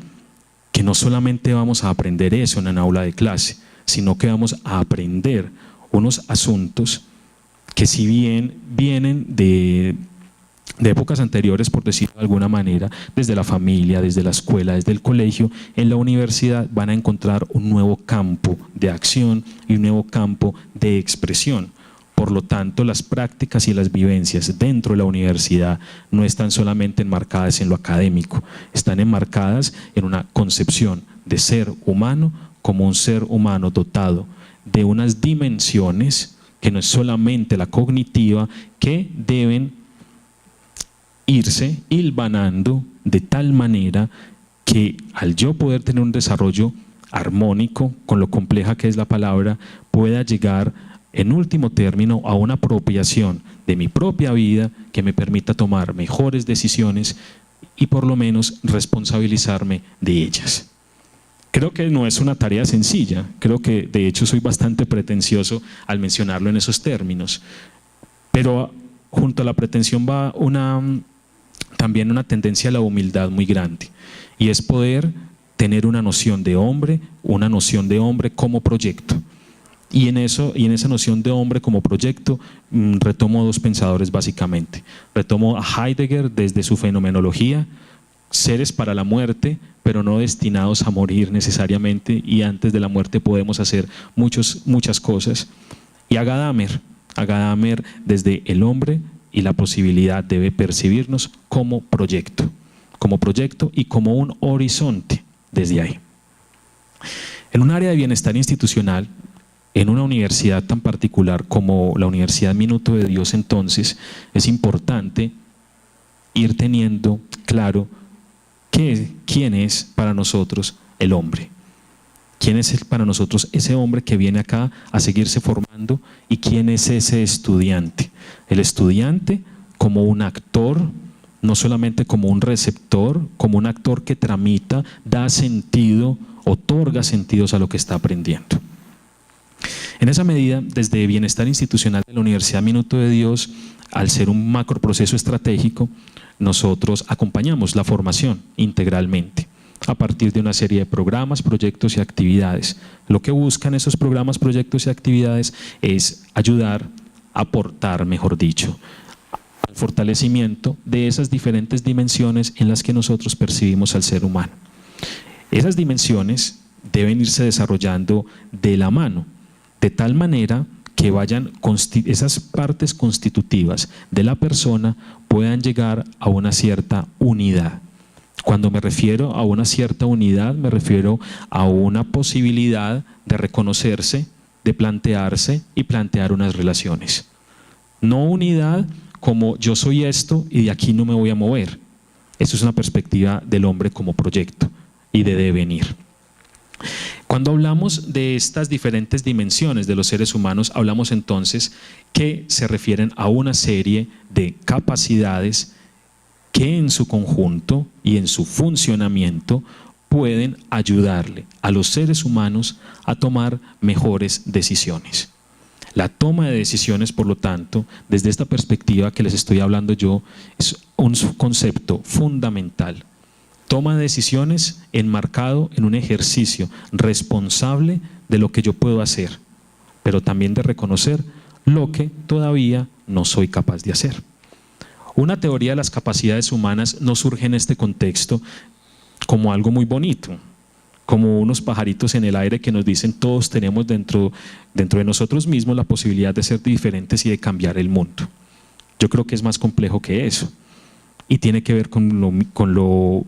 que no solamente vamos a aprender eso en un aula de clase, sino que vamos a aprender unos asuntos que, si bien vienen de épocas anteriores, por decirlo de alguna manera, desde la familia, desde la escuela, desde el colegio, en la universidad van a encontrar un nuevo campo de acción y un nuevo campo de expresión. Por lo tanto, las prácticas y las vivencias dentro de la universidad no están solamente enmarcadas en lo académico, están enmarcadas en una concepción de ser humano como un ser humano dotado de unas dimensiones que no es solamente la cognitiva, que deben irse hilvanando de tal manera que, al yo poder tener un desarrollo armónico con lo compleja que es la palabra, pueda llegar en último término a una apropiación de mi propia vida que me permita tomar mejores decisiones y por lo menos responsabilizarme de ellas. Creo que no es una tarea sencilla, creo que de hecho soy bastante pretencioso al mencionarlo en esos términos, pero junto a la pretensión va también una tendencia a la humildad muy grande, y es poder tener una noción de hombre como proyecto. Y en esa noción de hombre como proyecto retomo dos pensadores básicamente. Retomo a Heidegger desde su fenomenología, seres para la muerte, pero no destinados a morir necesariamente, y antes de la muerte podemos hacer muchas cosas. Y a Gadamer desde el hombre y la posibilidad de percibirnos como proyecto y como un horizonte desde ahí. En un área de bienestar institucional, en una universidad tan particular como la Universidad Minuto de Dios, entonces, es importante ir teniendo claro quién es para nosotros el hombre. ¿Quién es para nosotros ese hombre que viene acá a seguirse formando? ¿Y quién es ese estudiante? El estudiante como un actor, no solamente como un receptor, como un actor que tramita, da sentido, otorga sentidos a lo que está aprendiendo. En esa medida, desde Bienestar Institucional de la Universidad Minuto de Dios, al ser un macroproceso estratégico, nosotros acompañamos la formación integralmente a partir de una serie de programas, proyectos y actividades. Lo que buscan esos programas, proyectos y actividades es ayudar, aportar, mejor dicho, al fortalecimiento de esas diferentes dimensiones en las que nosotros percibimos al ser humano. Esas dimensiones deben irse desarrollando de la mano, de tal manera que esas partes constitutivas de la persona puedan llegar a una cierta unidad. Cuando me refiero a una cierta unidad, me refiero a una posibilidad de reconocerse, de plantearse y plantear unas relaciones. No unidad como yo soy esto y de aquí no me voy a mover. Eso es una perspectiva del hombre como proyecto y de devenir. Cuando hablamos de estas diferentes dimensiones de los seres humanos, hablamos entonces que se refieren a una serie de capacidades que en su conjunto y en su funcionamiento pueden ayudarle a los seres humanos a tomar mejores decisiones. La toma de decisiones, por lo tanto, desde esta perspectiva que les estoy hablando yo, es un concepto fundamental. Toma de decisiones enmarcado en un ejercicio responsable de lo que yo puedo hacer, pero también de reconocer lo que todavía no soy capaz de hacer. Una teoría de las capacidades humanas no surge en este contexto como algo muy bonito, como unos pajaritos en el aire que nos dicen todos tenemos dentro de nosotros mismos la posibilidad de ser diferentes y de cambiar el mundo. Yo creo que es más complejo que eso y tiene que ver con lo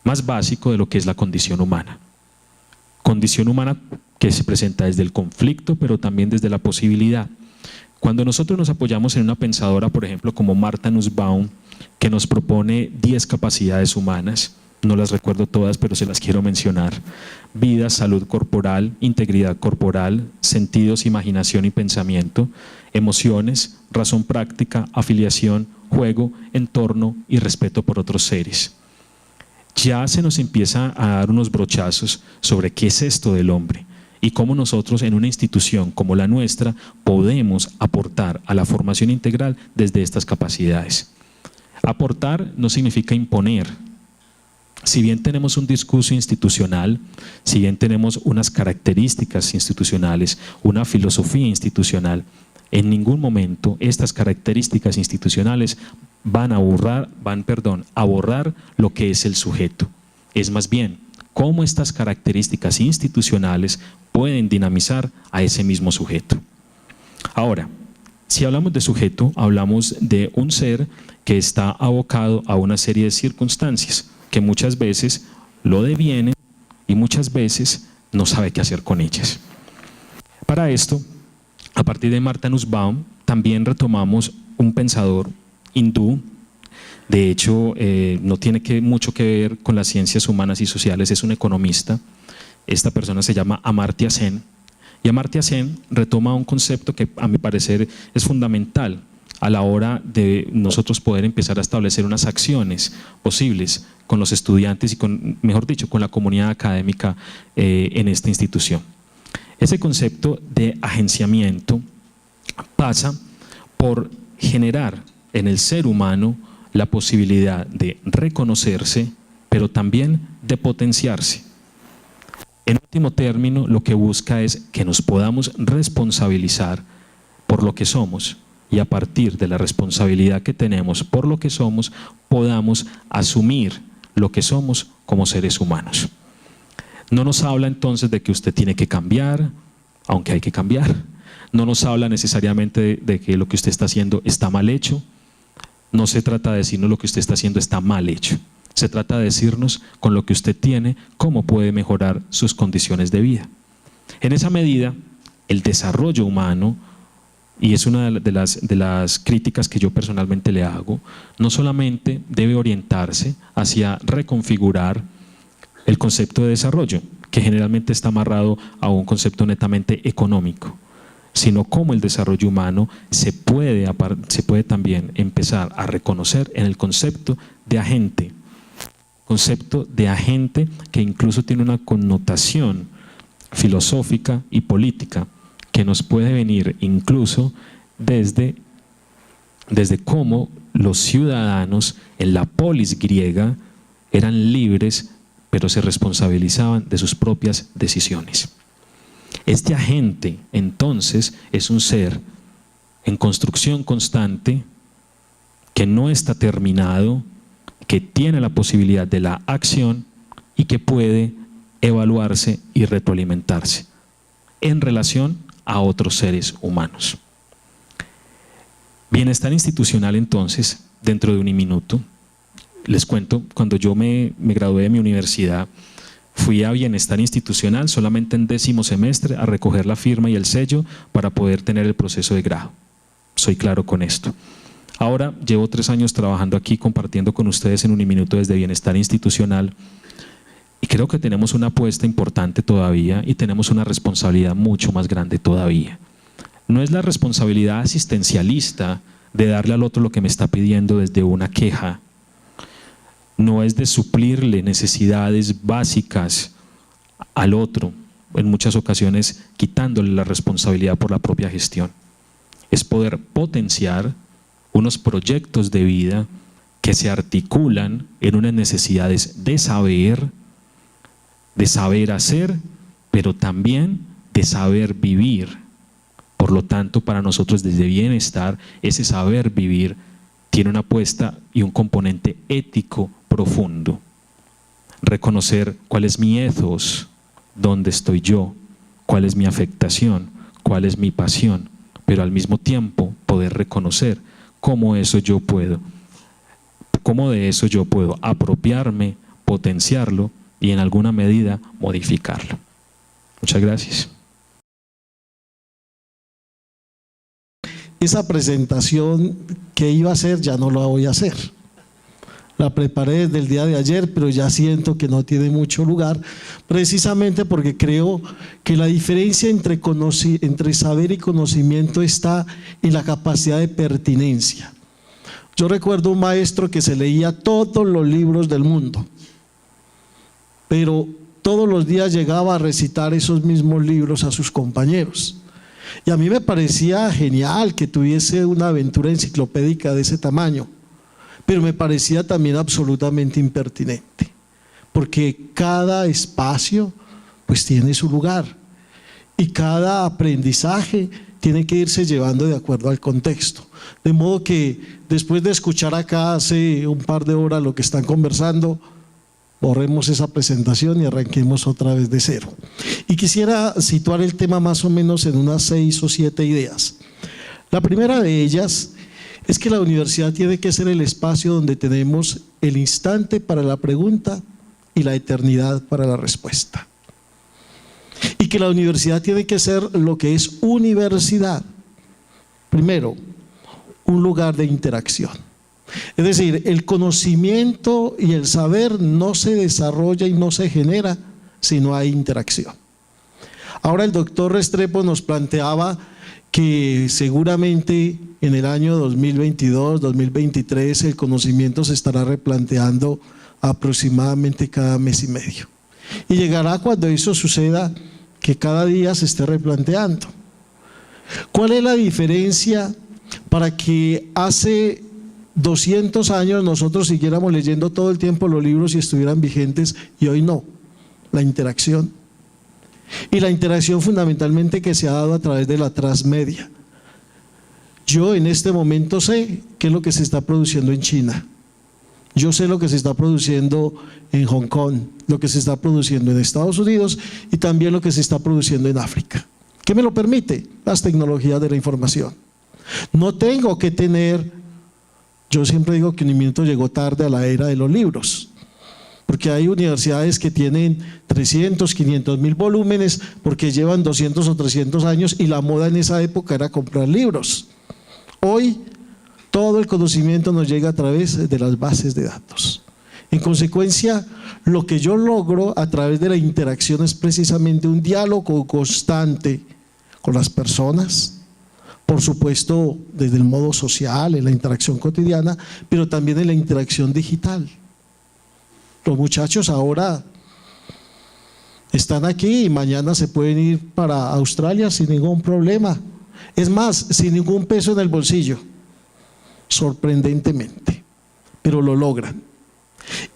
más básico de lo que es la condición humana. Condición humana que se presenta desde el conflicto, pero también desde la posibilidad. Cuando nosotros nos apoyamos en una pensadora, por ejemplo, como Martha Nussbaum, que nos propone 10 capacidades humanas, no las recuerdo todas, pero se las quiero mencionar: vida, salud corporal, integridad corporal, sentidos, imaginación y pensamiento, emociones, razón práctica, afiliación, juego, entorno y respeto por otros seres. Ya se nos empieza a dar unos brochazos sobre qué es esto del hombre y cómo nosotros en una institución como la nuestra podemos aportar a la formación integral desde estas capacidades. Aportar no significa imponer. Si bien tenemos un discurso institucional, si bien tenemos unas características institucionales, una filosofía institucional, en ningún momento estas características institucionales van a borrar lo que es el sujeto. Es más bien cómo estas características institucionales pueden dinamizar a ese mismo sujeto. Ahora, si hablamos de sujeto, hablamos de un ser que está abocado a una serie de circunstancias que muchas veces lo devienen y muchas veces no sabe qué hacer con ellas. Para esto, a partir de Martha Nussbaum, también retomamos un pensador hindú. De hecho, no tiene mucho que ver con las ciencias humanas y sociales, es un economista. Esta persona se llama Amartya Sen. Y Amartya Sen retoma un concepto que a mi parecer es fundamental a la hora de nosotros poder empezar a establecer unas acciones posibles con los estudiantes y mejor dicho, con la comunidad académica en esta institución. Ese concepto de agenciamiento pasa por generar en el ser humano la posibilidad de reconocerse, pero también de potenciarse. En último término, lo que busca es que nos podamos responsabilizar por lo que somos y a partir de la responsabilidad que tenemos por lo que somos, podamos asumir lo que somos como seres humanos. No nos habla entonces de que usted tiene que cambiar, aunque hay que cambiar. No nos habla necesariamente de que lo que usted está haciendo está mal hecho. No se trata de decirnos lo que usted está haciendo está mal hecho. Se trata de decirnos con lo que usted tiene cómo puede mejorar sus condiciones de vida. En esa medida, el desarrollo humano, y es una de las críticas que yo personalmente le hago, no solamente debe orientarse hacia reconfigurar el concepto de desarrollo, que generalmente está amarrado a un concepto netamente económico, sino cómo el desarrollo humano se puede también empezar a reconocer en el concepto de agente. Concepto de agente que incluso tiene una connotación filosófica y política que nos puede venir incluso desde cómo los ciudadanos en la polis griega eran libres, pero se responsabilizaban de sus propias decisiones. Este agente, entonces, es un ser en construcción constante, que no está terminado, que tiene la posibilidad de la acción y que puede evaluarse y retroalimentarse en relación a otros seres humanos. Bienestar institucional, entonces, dentro de un minuto. Les cuento, cuando yo me gradué de mi universidad, fui a bienestar institucional solamente en 10º semestre a recoger la firma y el sello para poder tener el proceso de grado. Soy claro con esto. Ahora llevo 3 años trabajando aquí, compartiendo con ustedes en Uniminuto desde bienestar institucional, y creo que tenemos una apuesta importante todavía y tenemos una responsabilidad mucho más grande todavía. No es la responsabilidad asistencialista de darle al otro lo que me está pidiendo desde una queja. No es de suplirle necesidades básicas al otro, en muchas ocasiones quitándole la responsabilidad por la propia gestión. Es poder potenciar unos proyectos de vida que se articulan en unas necesidades de saber hacer, pero también de saber vivir. Por lo tanto, para nosotros desde bienestar, ese saber vivir tiene una apuesta y un componente ético profundo. Reconocer cuál es mi ethos, dónde estoy yo, cuál es mi afectación, cuál es mi pasión, pero al mismo tiempo poder reconocer cómo de eso yo puedo apropiarme, potenciarlo y en alguna medida modificarlo. Muchas gracias. Esa presentación que iba a hacer ya no la voy a hacer. La preparé desde el día de ayer, pero ya siento que no tiene mucho lugar, precisamente porque creo que la diferencia entre saber y conocimiento está en la capacidad de pertinencia. Yo recuerdo un maestro que se leía todos los libros del mundo, pero todos los días llegaba a recitar esos mismos libros a sus compañeros. Y a mí me parecía genial que tuviese una aventura enciclopédica de ese tamaño, pero me parecía también absolutamente impertinente, porque cada espacio pues tiene su lugar y cada aprendizaje tiene que irse llevando de acuerdo al contexto. De modo que después de escuchar acá hace un par de horas lo que están conversando, borremos esa presentación y arranquemos otra vez de cero. Y quisiera situar el tema más o menos en unas 6 o 7 ideas. La primera de ellas es que la universidad tiene que ser el espacio donde tenemos el instante para la pregunta y la eternidad para la respuesta. Y que la universidad tiene que ser lo que es universidad. Primero, un lugar de interacción. Es decir, el conocimiento y el saber no se desarrolla y no se genera si no hay interacción. Ahora el doctor Restrepo nos planteaba que seguramente en el año 2022, 2023 el conocimiento se estará replanteando aproximadamente cada mes y medio. Y llegará cuando eso suceda que cada día se esté replanteando. ¿Cuál es la diferencia para que hace 200 años nosotros siguiéramos leyendo todo el tiempo los libros y estuvieran vigentes y hoy no? La interacción. Y la interacción fundamentalmente que se ha dado a través de la transmedia. Yo en este momento sé qué es lo que se está produciendo en China. Yo sé lo que se está produciendo en Hong Kong, lo que se está produciendo en Estados Unidos y también lo que se está produciendo en África. ¿Qué me lo permite? Las tecnologías de la información. No tengo que tener, yo siempre digo que un minuto llegó tarde a la era de los libros, porque hay universidades que tienen 300, 500 mil volúmenes porque llevan 200 o 300 años y la moda en esa época era comprar libros. Hoy todo el conocimiento nos llega a través de las bases de datos. En consecuencia, lo que yo logro a través de la interacción es precisamente un diálogo constante con las personas, por supuesto desde el modo social, en la interacción cotidiana, pero también en la interacción digital. Los muchachos ahora están aquí y mañana se pueden ir para Australia sin ningún problema. Es más, sin ningún peso en el bolsillo, sorprendentemente, pero lo logran.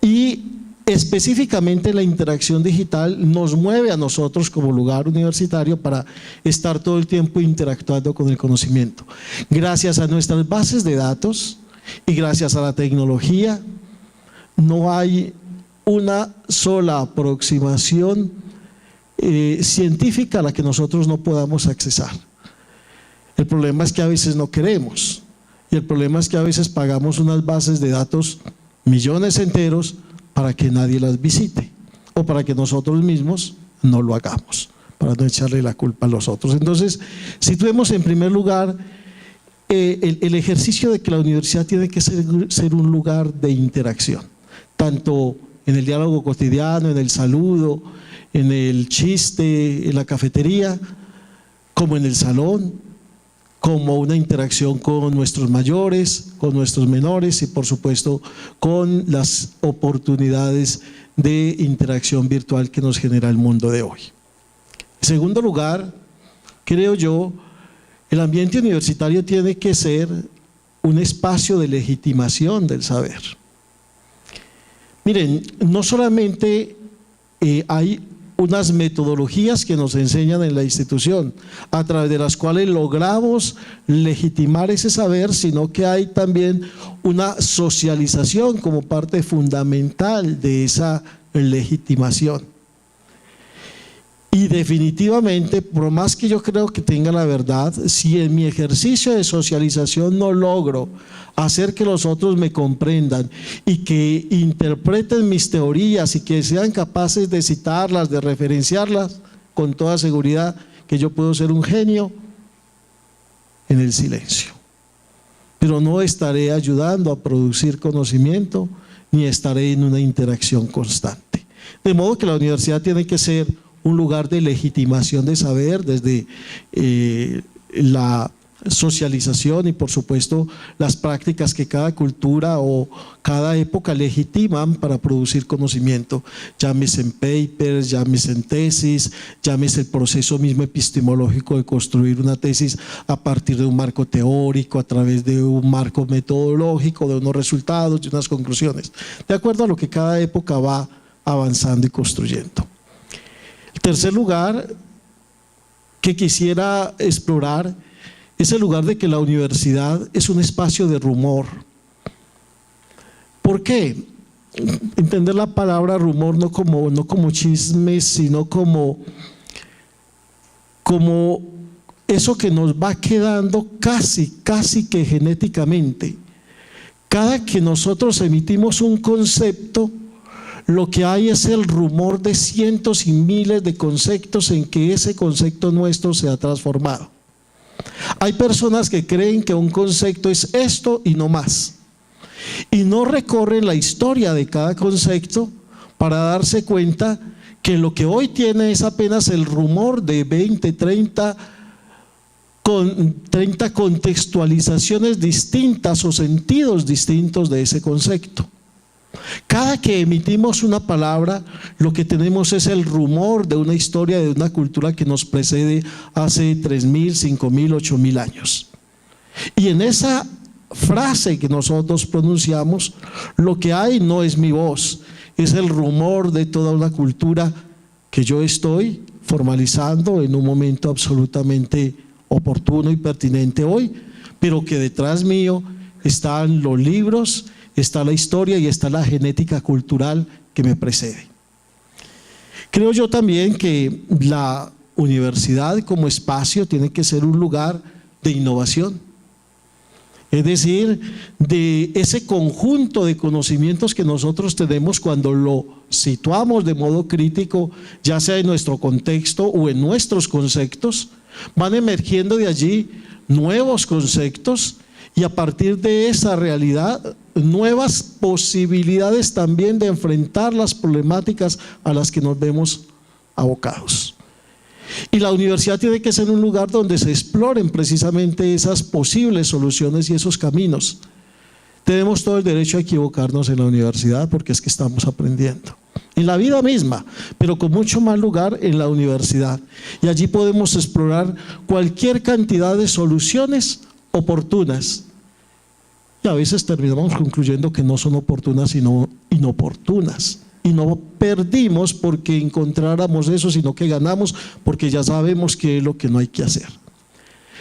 Y específicamente la interacción digital nos mueve a nosotros como lugar universitario para estar todo el tiempo interactuando con el conocimiento. Gracias a nuestras bases de datos y gracias a la tecnología, no hay una sola aproximación científica a la que nosotros no podamos accesar. El problema es que a veces no queremos y el problema es que a veces pagamos unas bases de datos, millones enteros, para que nadie las visite o para que nosotros mismos no lo hagamos, para no echarle la culpa a los otros. Entonces, situemos en primer lugar el ejercicio de que la universidad tiene que ser un lugar de interacción, tanto en el diálogo cotidiano, en el saludo, en el chiste, en la cafetería, como en el salón, como una interacción con nuestros mayores, con nuestros menores y por supuesto con las oportunidades de interacción virtual que nos genera el mundo de hoy. En segundo lugar, creo yo, el ambiente universitario tiene que ser un espacio de legitimación del saber. Miren, no solamente hay unas metodologías que nos enseñan en la institución, a través de las cuales logramos legitimar ese saber, sino que hay también una socialización como parte fundamental de esa legitimación. Y definitivamente, por más que yo creo que tenga la verdad, si en mi ejercicio de socialización no logro hacer que los otros me comprendan y que interpreten mis teorías y que sean capaces de citarlas, de referenciarlas, con toda seguridad que yo puedo ser un genio en el silencio. Pero no estaré ayudando a producir conocimiento ni estaré en una interacción constante. De modo que la universidad tiene que ser un lugar de legitimación de saber desde la socialización y por supuesto las prácticas que cada cultura o cada época legitiman para producir conocimiento, llámese en papers, llámese en tesis, llámese el proceso mismo epistemológico de construir una tesis a partir de un marco teórico, a través de un marco metodológico, de unos resultados, de unas conclusiones, de acuerdo a lo que cada época va avanzando y construyendo. El tercer lugar que quisiera explorar es el lugar de que la universidad es un espacio de rumor. ¿Por qué? Entender la palabra rumor no como chismes, sino como eso que nos va quedando casi que genéticamente. Cada que nosotros emitimos un concepto, lo que hay es el rumor de cientos y miles de conceptos en que ese concepto nuestro se ha transformado. Hay personas que creen que un concepto es esto y no más, y no recorren la historia de cada concepto para darse cuenta que lo que hoy tiene es apenas el rumor de 20, 30 contextualizaciones distintas o sentidos distintos de ese concepto. Cada que emitimos una palabra, lo que tenemos es el rumor de una historia, de una cultura que nos precede hace 3.000, 5.000, 8.000 años. Y en esa frase que nosotros pronunciamos, lo que hay no es mi voz, es el rumor de toda una cultura que yo estoy formalizando en un momento absolutamente oportuno y pertinente hoy, pero que detrás mío están los libros, está la historia y está la genética cultural que me precede. Creo yo también que la universidad como espacio tiene que ser un lugar de innovación, es decir, de ese conjunto de conocimientos que nosotros tenemos cuando lo situamos de modo crítico, ya sea en nuestro contexto o en nuestros conceptos, van emergiendo de allí nuevos conceptos y a partir de esa realidad nuevas posibilidades también de enfrentar las problemáticas a las que nos vemos abocados. Y la universidad tiene que ser un lugar donde se exploren precisamente esas posibles soluciones y esos caminos. Tenemos todo el derecho a equivocarnos en la universidad porque es que estamos aprendiendo. En la vida misma, pero con mucho más lugar en la universidad. Y allí podemos explorar cualquier cantidad de soluciones oportunas. Y a veces terminamos concluyendo que no son oportunas sino inoportunas. Y no perdimos porque encontráramos eso, sino que ganamos porque ya sabemos qué es lo que no hay que hacer.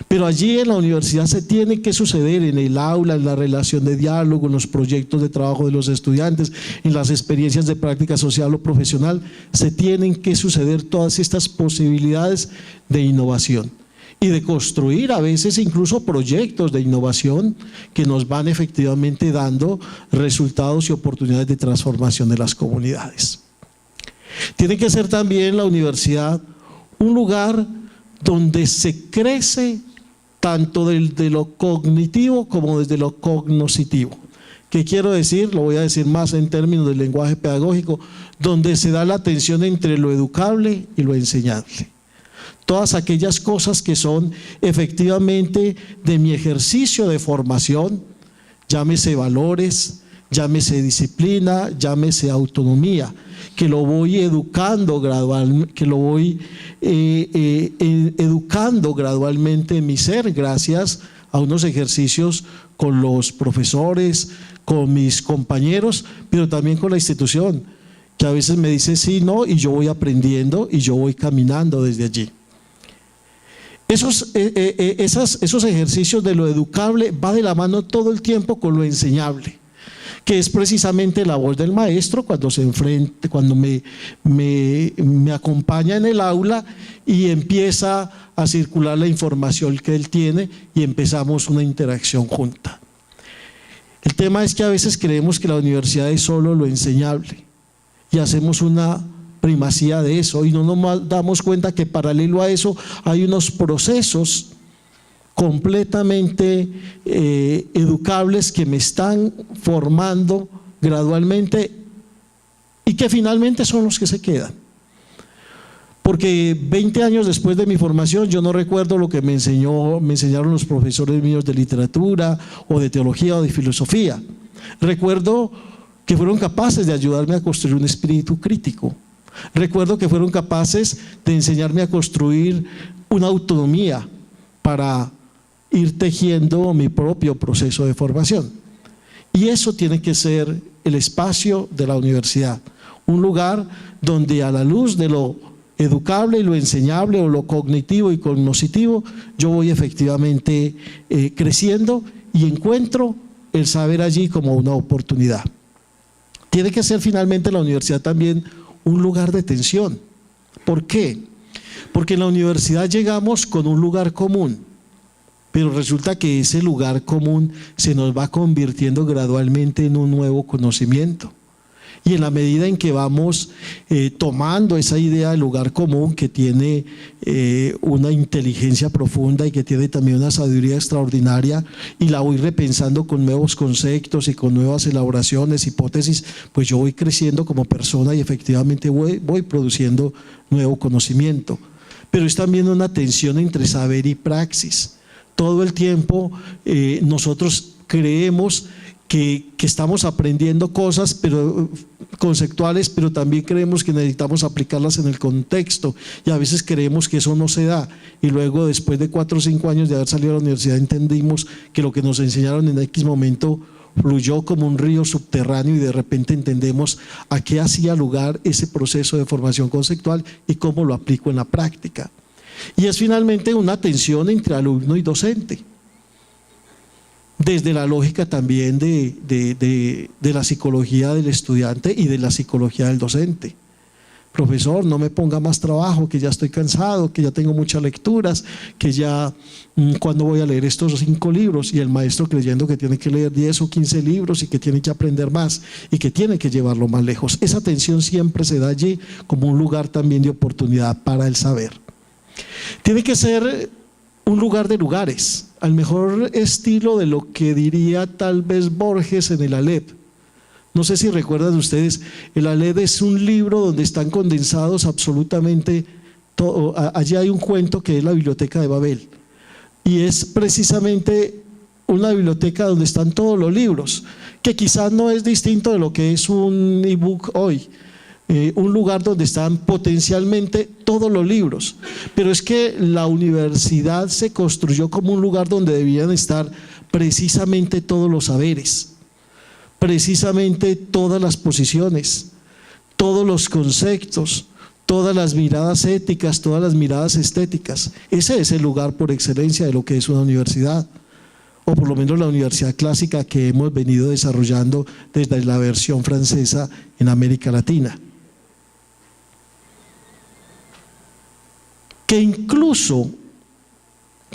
Pero allí en la universidad se tiene que suceder, en el aula, en la relación de diálogo, en los proyectos de trabajo de los estudiantes, en las experiencias de práctica social o profesional, se tienen que suceder todas estas posibilidades de innovación y de construir a veces incluso proyectos de innovación que nos van efectivamente dando resultados y oportunidades de transformación de las comunidades. Tiene que ser también la universidad un lugar donde se crece tanto desde lo cognitivo como desde lo cognoscitivo. ¿Qué quiero decir? Lo voy a decir más en términos del lenguaje pedagógico, donde se da la tensión entre lo educable y lo enseñable. Todas aquellas cosas que son efectivamente de mi ejercicio de formación, llámese valores, llámese disciplina, llámese autonomía, que lo voy educando gradualmente en mi ser gracias a unos ejercicios con los profesores, con mis compañeros, pero también con la institución, que a veces me dice sí, no, y yo voy aprendiendo y yo voy caminando desde allí. Esos ejercicios de lo educable va de la mano todo el tiempo con lo enseñable. que es precisamente la voz del maestro cuando me acompaña en el aula y empieza a circular la información que él tiene y empezamos una interacción junta. El tema es que a veces creemos que la universidad es solo lo enseñable y hacemos una primacía de eso y no nos damos cuenta que paralelo a eso hay unos procesos completamente educables que me están formando gradualmente y que finalmente son los que se quedan. Porque 20 años después de mi formación yo no recuerdo lo que me enseñaron los profesores míos de literatura o de teología o de filosofía. Recuerdo que fueron capaces de ayudarme a construir un espíritu crítico. Recuerdo que fueron capaces de enseñarme a construir una autonomía para ir tejiendo mi propio proceso de formación. Y eso tiene que ser el espacio de la universidad, un lugar donde a la luz de lo educable y lo enseñable o lo cognitivo y cognoscitivo, yo voy efectivamente creciendo y encuentro el saber allí como una oportunidad. Tiene que ser finalmente la universidad también un lugar de tensión. ¿Por qué? Porque en la universidad llegamos con un lugar común, pero resulta que ese lugar común se nos va convirtiendo gradualmente en un nuevo conocimiento. Y en la medida en que vamos tomando esa idea de lugar común que tiene una inteligencia profunda y que tiene también una sabiduría extraordinaria y la voy repensando con nuevos conceptos y con nuevas elaboraciones, hipótesis, pues yo voy creciendo como persona y efectivamente voy produciendo nuevo conocimiento. Pero es también una tensión entre saber y praxis. Todo el tiempo nosotros creemos que estamos aprendiendo cosas conceptuales, pero también creemos que necesitamos aplicarlas en el contexto y a veces creemos que eso no se da y luego después de 4 o 5 años de haber salido de la universidad entendimos que lo que nos enseñaron en X momento fluyó como un río subterráneo y de repente entendemos a qué hacía lugar ese proceso de formación conceptual y cómo lo aplico en la práctica. Y es finalmente una tensión entre alumno y docente, desde la lógica también de la psicología del estudiante y de la psicología del docente. Profesor, no me ponga más trabajo, que ya estoy cansado, que ya tengo muchas lecturas, que ya, ¿cuándo voy a leer estos 5 libros? Y el maestro creyendo que tiene que leer 10 o 15 libros y que tiene que aprender más y que tiene que llevarlo más lejos. Esa tensión siempre se da allí como un lugar también de oportunidad para el saber. Tiene que ser un lugar de lugares, al mejor estilo de lo que diría tal vez Borges en el Aleph. No sé si recuerdan ustedes, el Aleph es un libro donde están condensados absolutamente todo. Allí hay un cuento que es la Biblioteca de Babel y es precisamente una biblioteca donde están todos los libros, que quizás no es distinto de lo que es un ebook hoy. Un lugar donde están potencialmente todos los libros, pero es que la universidad se construyó como un lugar donde debían estar precisamente todos los saberes, precisamente todas las posiciones, todos los conceptos, todas las miradas éticas, todas las miradas estéticas. Ese es el lugar por excelencia de lo que es una universidad, o por lo menos la universidad clásica que hemos venido desarrollando desde la versión francesa en América Latina. Que incluso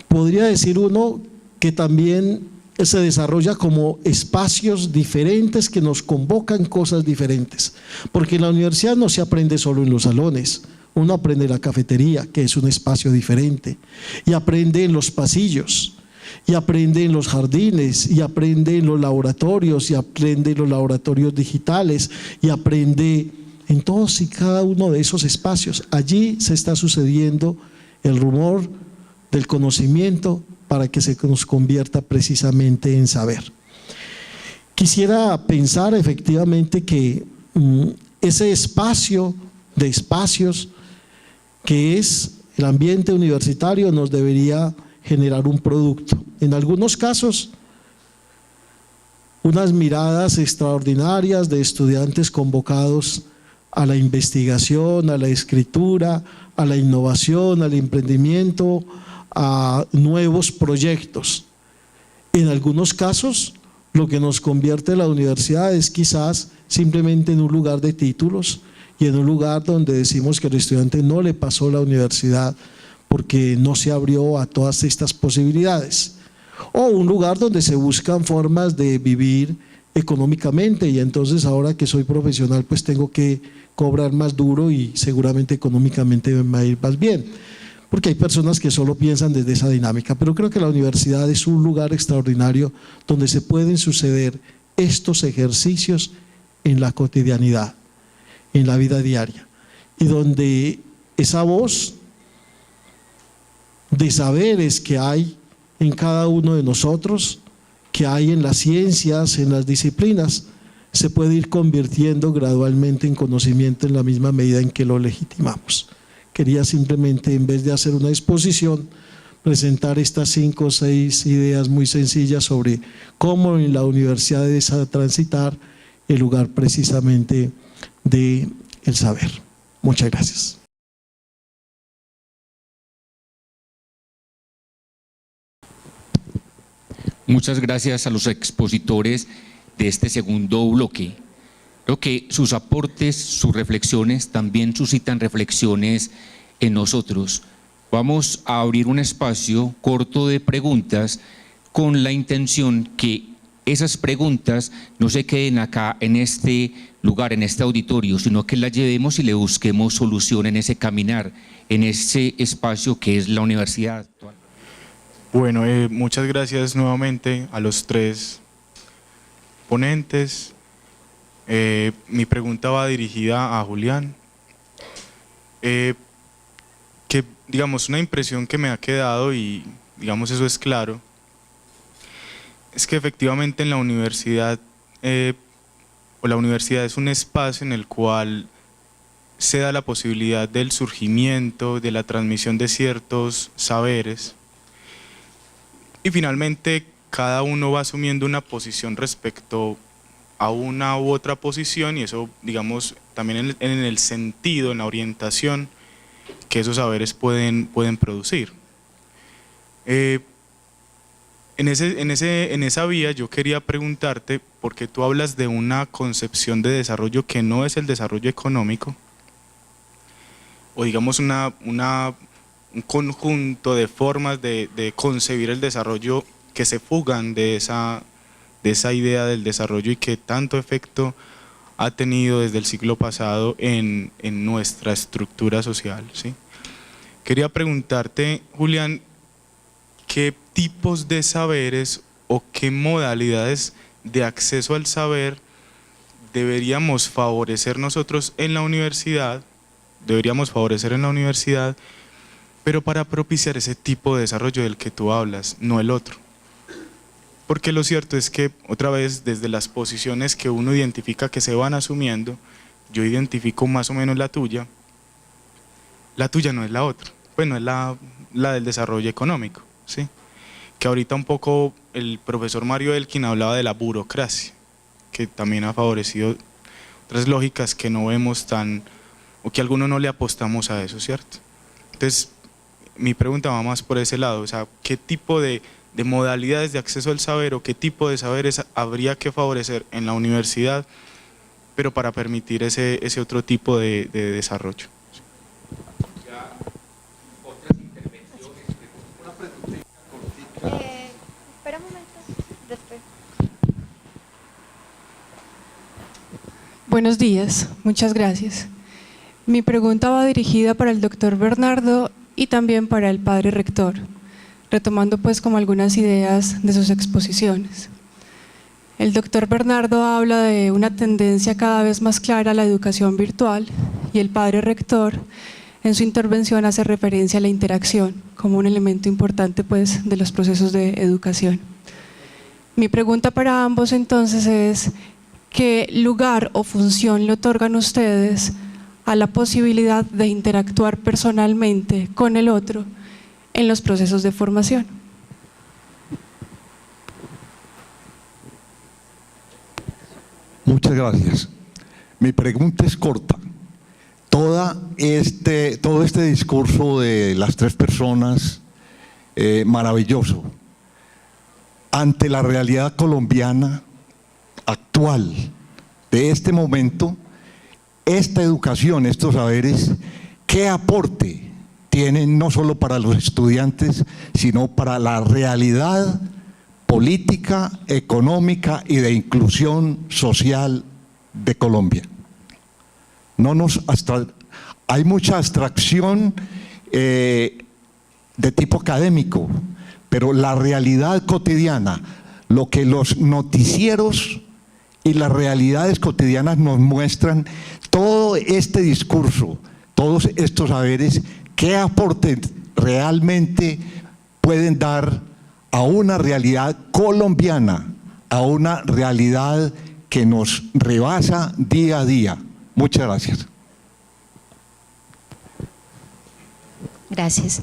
podría decir uno que también se desarrolla como espacios diferentes que nos convocan cosas diferentes, porque en la universidad no se aprende solo en los salones, uno aprende en la cafetería, que es un espacio diferente, y aprende en los pasillos, y aprende en los jardines, y aprende en los laboratorios, y aprende en los laboratorios digitales, y aprende en todos y cada uno de esos espacios. Allí se está sucediendo el rumor del conocimiento para que se nos convierta precisamente en saber. Quisiera pensar efectivamente que ese espacio de espacios que es el ambiente universitario nos debería generar un producto. En algunos casos, unas miradas extraordinarias de estudiantes convocados a la investigación, a la escritura, a la innovación, al emprendimiento, a nuevos proyectos. En algunos casos, Lo que nos convierte la universidad es quizás simplemente en un lugar de títulos y en un lugar donde decimos que el estudiante no le pasó la universidad porque no se abrió a todas estas posibilidades. O un lugar donde se buscan formas de vivir económicamente y entonces ahora que soy profesional pues tengo que cobrar más duro y seguramente económicamente me va a ir más bien, porque hay personas que solo piensan desde esa dinámica, pero creo que la universidad es un lugar extraordinario donde se pueden suceder estos ejercicios en la cotidianidad, en la vida diaria, y donde esa voz de saberes que hay en cada uno de nosotros, que hay en las ciencias, en las disciplinas, se puede ir convirtiendo gradualmente en conocimiento en la misma medida en que lo legitimamos. Quería simplemente, en vez de hacer una exposición, presentar estas 5 o 6 ideas muy sencillas sobre cómo en la universidad debe transitar el lugar precisamente del saber. Muchas gracias. Muchas gracias a los expositores de este segundo bloque. Creo que sus aportes, sus reflexiones también suscitan reflexiones en nosotros. Vamos a abrir un espacio corto de preguntas con la intención que esas preguntas no se queden acá en este lugar, en este auditorio, sino que las llevemos y le busquemos solución en ese caminar, en ese espacio que es la universidad actual. Bueno, muchas gracias nuevamente a los 3 ponentes. Mi pregunta va dirigida a Julián. Que digamos, una impresión que me ha quedado, y digamos eso es claro, es que efectivamente en la universidad, la universidad es un espacio en el cual se da la posibilidad del surgimiento, de la transmisión de ciertos saberes, y finalmente cada uno va asumiendo una posición respecto a una u otra posición, y eso, digamos, también en el sentido, en la orientación que esos saberes pueden producir. En esa vía yo quería preguntarte, porque tú hablas de una concepción de desarrollo que no es el desarrollo económico, o digamos un conjunto de formas de concebir el desarrollo que se fugan de esa idea del desarrollo y que tanto efecto ha tenido desde el siglo pasado en nuestra estructura social, ¿sí? Quería preguntarte, Julián, ¿qué tipos de saberes o qué modalidades de acceso al saber deberíamos favorecer nosotros en la universidad, pero para propiciar ese tipo de desarrollo del que tú hablas, no el otro? Porque lo cierto es que, otra vez, desde las posiciones que uno identifica que se van asumiendo, yo identifico más o menos la tuya no es la otra, pues no es la del desarrollo económico, ¿sí? Que ahorita un poco el profesor Mario Elkin hablaba de la burocracia, que también ha favorecido otras lógicas que no vemos o que a algunos no le apostamos a eso, ¿cierto? Entonces, mi pregunta va más por ese lado, o sea, ¿qué tipo de modalidades de acceso al saber o qué tipo de saberes habría que favorecer en la universidad, pero para permitir ese otro tipo de desarrollo? Espera un momento, después. Buenos días, muchas gracias. Mi pregunta va dirigida para el doctor Bernardo y también para el padre rector, retomando pues como algunas ideas de sus exposiciones. El doctor Bernardo habla de una tendencia cada vez más clara a la educación virtual y el padre rector en su intervención hace referencia a la interacción como un elemento importante pues de los procesos de educación. Mi pregunta para ambos entonces es, ¿qué lugar o función le otorgan ustedes a la posibilidad de interactuar personalmente con el otro en los procesos de formación? Muchas gracias. Mi pregunta es corta. Todo este discurso de las 3 personas, maravilloso. ante la realidad colombiana actual de este momento, esta educación, estos saberes, ¿qué aporte tienen no solo para los estudiantes, sino para la realidad política, económica y de inclusión social de Colombia? Hay mucha abstracción de tipo académico, pero la realidad cotidiana, lo que los noticieros y las realidades cotidianas nos muestran, todo este discurso, todos estos saberes, ¿qué aporte realmente pueden dar a una realidad colombiana, a una realidad que nos rebasa día a día? Muchas gracias. Gracias.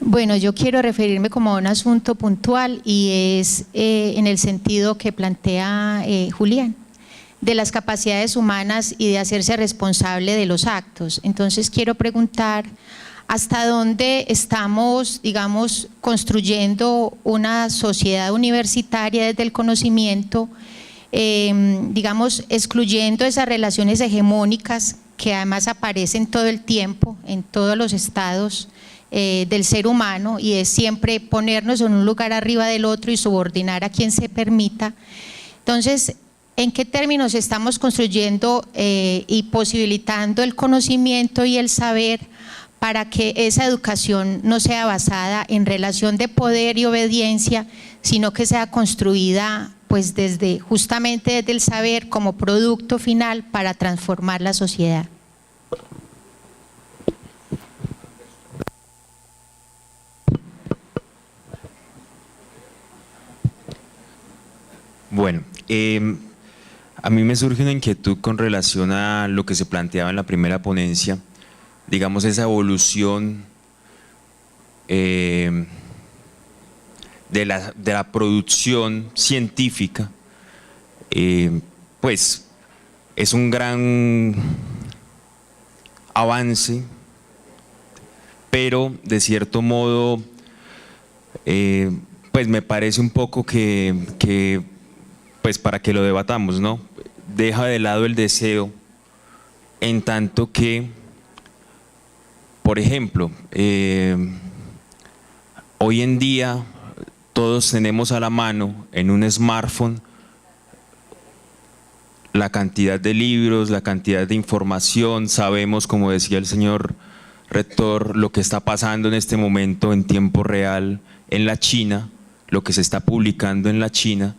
Bueno, yo quiero referirme como a un asunto puntual y es en el sentido que plantea Julián, de las capacidades humanas y de hacerse responsable de los actos. Entonces quiero preguntar hasta dónde estamos, digamos, construyendo una sociedad universitaria desde el conocimiento, digamos, excluyendo esas relaciones hegemónicas que además aparecen todo el tiempo en todos los estados del ser humano, y es siempre ponernos en un lugar arriba del otro y subordinar a quien se permita. Entonces, ¿en qué términos estamos construyendo y posibilitando el conocimiento y el saber para que esa educación no sea basada en relación de poder y obediencia, sino que sea construida pues justamente desde el saber como producto final para transformar la sociedad? Bueno, a mí me surge una inquietud con relación a lo que se planteaba en la primera ponencia, digamos esa evolución de la producción científica. Pues es un gran avance, pero de cierto modo pues me parece un poco que pues para que lo debatamos, ¿no? Deja de lado el deseo, en tanto que, por ejemplo, hoy en día todos tenemos a la mano en un smartphone la cantidad de libros, la cantidad de información, sabemos, como decía el señor rector, lo que está pasando en este momento en tiempo real en la China, lo que se está publicando en la China,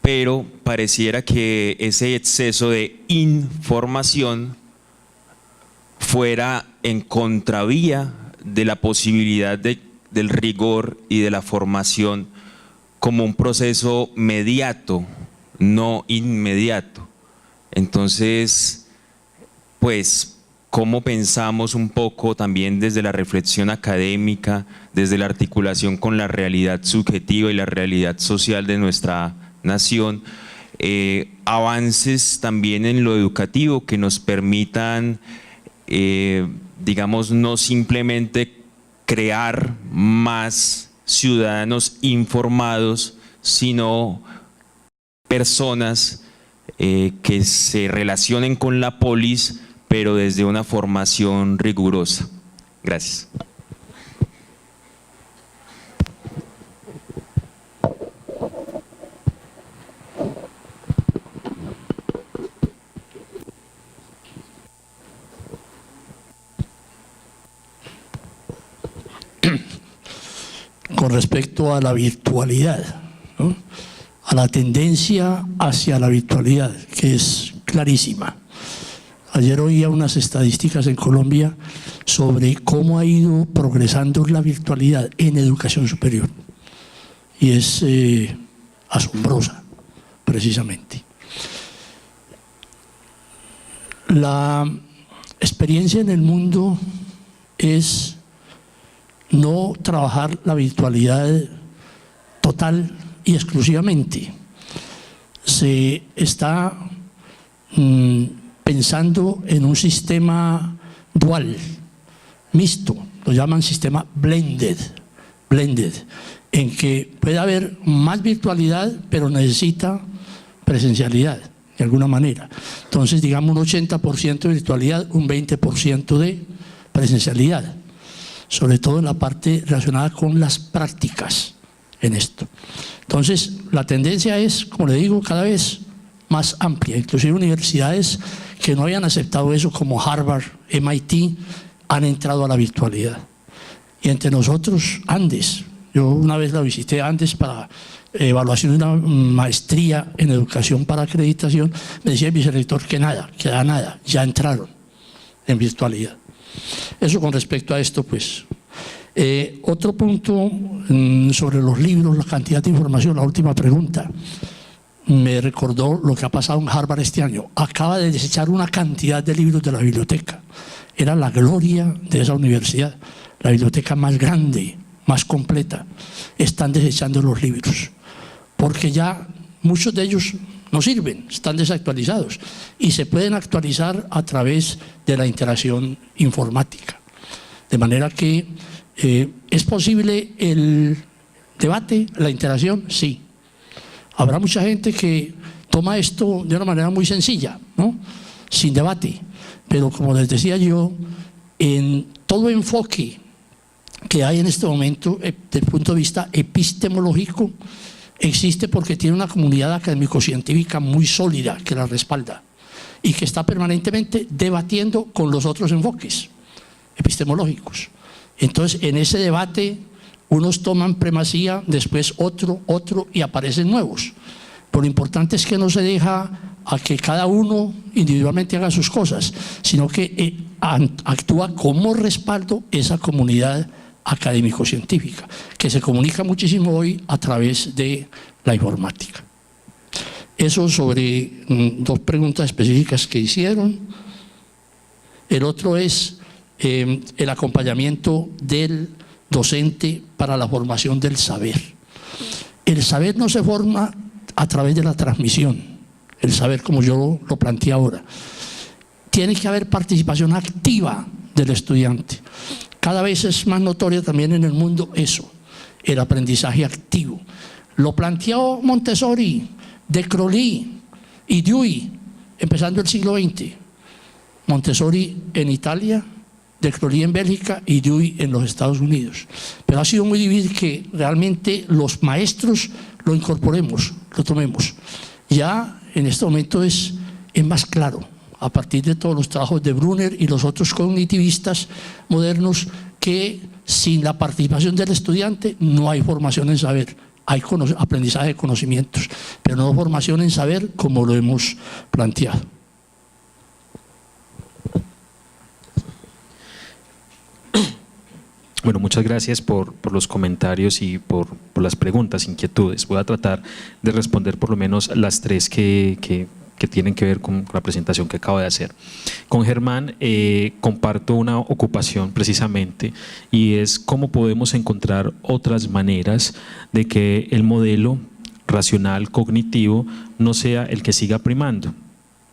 pero pareciera que ese exceso de información fuera en contravía de la posibilidad del rigor y de la formación como un proceso mediato, no inmediato. Entonces, pues, ¿cómo pensamos un poco también desde la reflexión académica, desde la articulación con la realidad subjetiva y la realidad social de nuestra nación, avances también en lo educativo que nos permitan, digamos, no simplemente crear más ciudadanos informados, sino personas que se relacionen con la polis, pero desde una formación rigurosa? Gracias. Con respecto a la virtualidad, ¿no? A la tendencia hacia la virtualidad, que es clarísima. Ayer oía unas estadísticas en Colombia sobre cómo ha ido progresando la virtualidad en educación superior, y es asombrosa, precisamente. La experiencia en el mundo es no trabajar la virtualidad total y exclusivamente. Se está pensando en un sistema dual, mixto, lo llaman sistema blended, blended, en que puede haber más virtualidad, pero necesita presencialidad, de alguna manera. Entonces, digamos un 80% de virtualidad, un 20% de presencialidad, sobre todo en la parte relacionada con las prácticas en esto. Entonces, la tendencia es, como le digo, cada vez más amplia. Inclusive universidades que no habían aceptado eso, como Harvard, MIT, han entrado a la virtualidad. Y entre nosotros, Andes. Yo una vez la visité Andes para evaluación de una maestría en educación para acreditación. Me decía el vicerrector que nada, ya entraron en virtualidad. Eso con respecto a esto, pues. Otro punto sobre los libros, la cantidad de información, la última pregunta. Me recordó lo que ha pasado en Harvard este año. Acaba de desechar una cantidad de libros de la biblioteca. Era la gloria de esa universidad, la biblioteca más grande, más completa. Están desechando los libros, porque ya muchos de ellos no sirven, están desactualizados y se pueden actualizar a través de la interacción informática. De manera que ¿es posible el debate, la interacción? Sí. Habrá mucha gente que toma esto de una manera muy sencilla, ¿no? Sin debate. Pero como les decía yo, en todo enfoque que hay en este momento, desde el punto de vista epistemológico, existe porque tiene una comunidad académico-científica muy sólida que la respalda y que está permanentemente debatiendo con los otros enfoques epistemológicos. Entonces, en ese debate, unos toman primacía, después otro, y aparecen nuevos. Pero lo importante es que no se deja a que cada uno individualmente haga sus cosas, sino que actúa como respaldo esa comunidad académico-científica, que se comunica muchísimo hoy a través de la informática. Eso sobre dos preguntas específicas que hicieron. El otro es el acompañamiento del docente para la formación del saber. El saber no se forma a través de la transmisión, el saber como yo lo planteé ahora. Tiene que haber participación activa del estudiante. Cada vez es más notorio también en el mundo eso, el aprendizaje activo. Lo planteó Montessori, de Crowley y Dewey, empezando el siglo XX. Montessori en Italia, de Crowley en Bélgica y Dewey en los Estados Unidos. Pero ha sido muy difícil que realmente los maestros lo incorporemos, lo tomemos. Ya en este momento es más claro, a partir de todos los trabajos de Brunner y los otros cognitivistas modernos, que sin la participación del estudiante no hay formación en saber. Hay aprendizaje de conocimientos, pero no formación en saber como lo hemos planteado. Bueno, muchas gracias por los comentarios y por las preguntas, inquietudes. Voy a tratar de responder por lo menos las tres que tienen que ver con la presentación que acabo de hacer. Con Germán comparto una ocupación precisamente, y es cómo podemos encontrar otras maneras de que el modelo racional cognitivo no sea el que siga primando,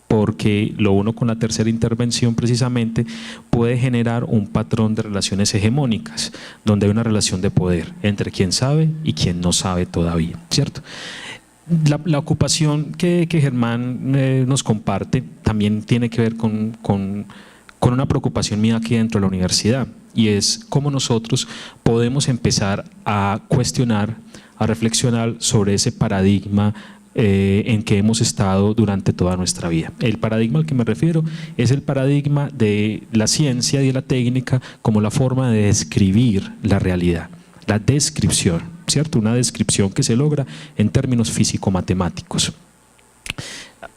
porque lo uno con la tercera intervención precisamente puede generar un patrón de relaciones hegemónicas, donde hay una relación de poder entre quien sabe y quien no sabe todavía, ¿cierto? La ocupación que Germán nos comparte también tiene que ver con una preocupación mía aquí dentro de la universidad, y es cómo nosotros podemos empezar a cuestionar, a reflexionar sobre ese paradigma en que hemos estado durante toda nuestra vida. El paradigma al que me refiero es el paradigma de la ciencia y de la técnica como la forma de describir la realidad, la descripción, ¿cierto? Una descripción que se logra en términos físico-matemáticos.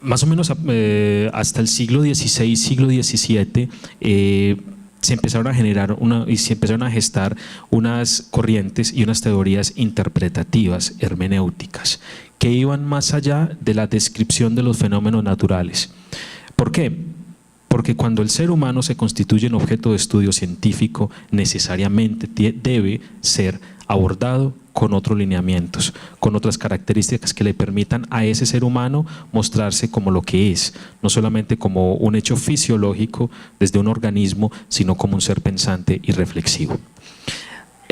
Más o menos hasta el siglo XVI, siglo XVII, se empezaron a generar y se empezaron a gestar unas corrientes y unas teorías interpretativas, hermenéuticas, que iban más allá de la descripción de los fenómenos naturales. ¿Por qué? Porque cuando el ser humano se constituye en objeto de estudio científico, necesariamente debe ser abordado con otros lineamientos, con otras características que le permitan a ese ser humano mostrarse como lo que es, no solamente como un hecho fisiológico desde un organismo, sino como un ser pensante y reflexivo.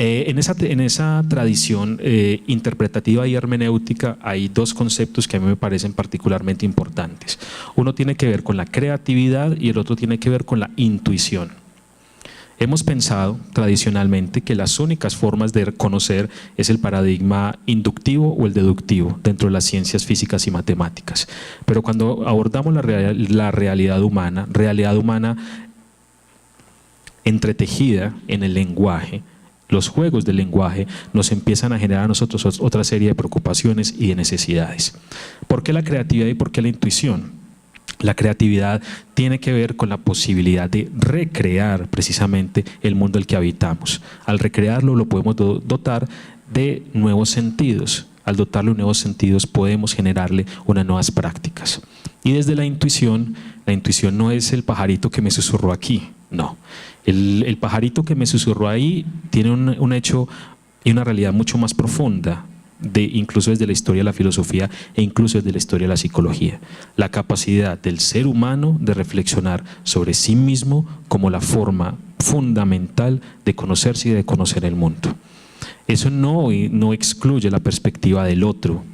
En esa tradición interpretativa y hermenéutica hay dos conceptos que a mí me parecen particularmente importantes. Uno tiene que ver con la creatividad y el otro tiene que ver con la intuición. Hemos pensado tradicionalmente que las únicas formas de conocer es el paradigma inductivo o el deductivo dentro de las ciencias físicas y matemáticas. Pero cuando abordamos la realidad humana entretejida en el lenguaje, los juegos del lenguaje nos empiezan a generar a nosotros otra serie de preocupaciones y de necesidades. ¿Por qué la creatividad y por qué la intuición? La creatividad tiene que ver con la posibilidad de recrear precisamente el mundo en el que habitamos. Al recrearlo lo podemos dotar de nuevos sentidos. Al dotarle de nuevos sentidos podemos generarle unas nuevas prácticas. Y desde la intuición no es el pajarito que me susurró aquí, no. El pajarito que me susurró ahí tiene un hecho y una realidad mucho más profunda, incluso desde la historia de la filosofía e incluso desde la historia de la psicología. La capacidad del ser humano de reflexionar sobre sí mismo como la forma fundamental de conocerse y de conocer el mundo. Eso no excluye la perspectiva del otro.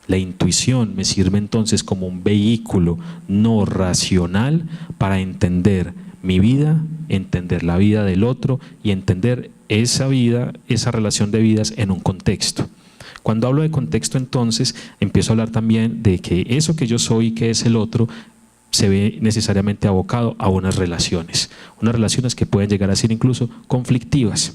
La intuición me sirve entonces como un vehículo no racional para entender mi vida, entender la vida del otro y entender esa vida, esa relación de vidas en un contexto. Cuando hablo de contexto, entonces empiezo a hablar también de que eso que yo soy y que es el otro se ve necesariamente abocado a unas relaciones que pueden llegar a ser incluso conflictivas.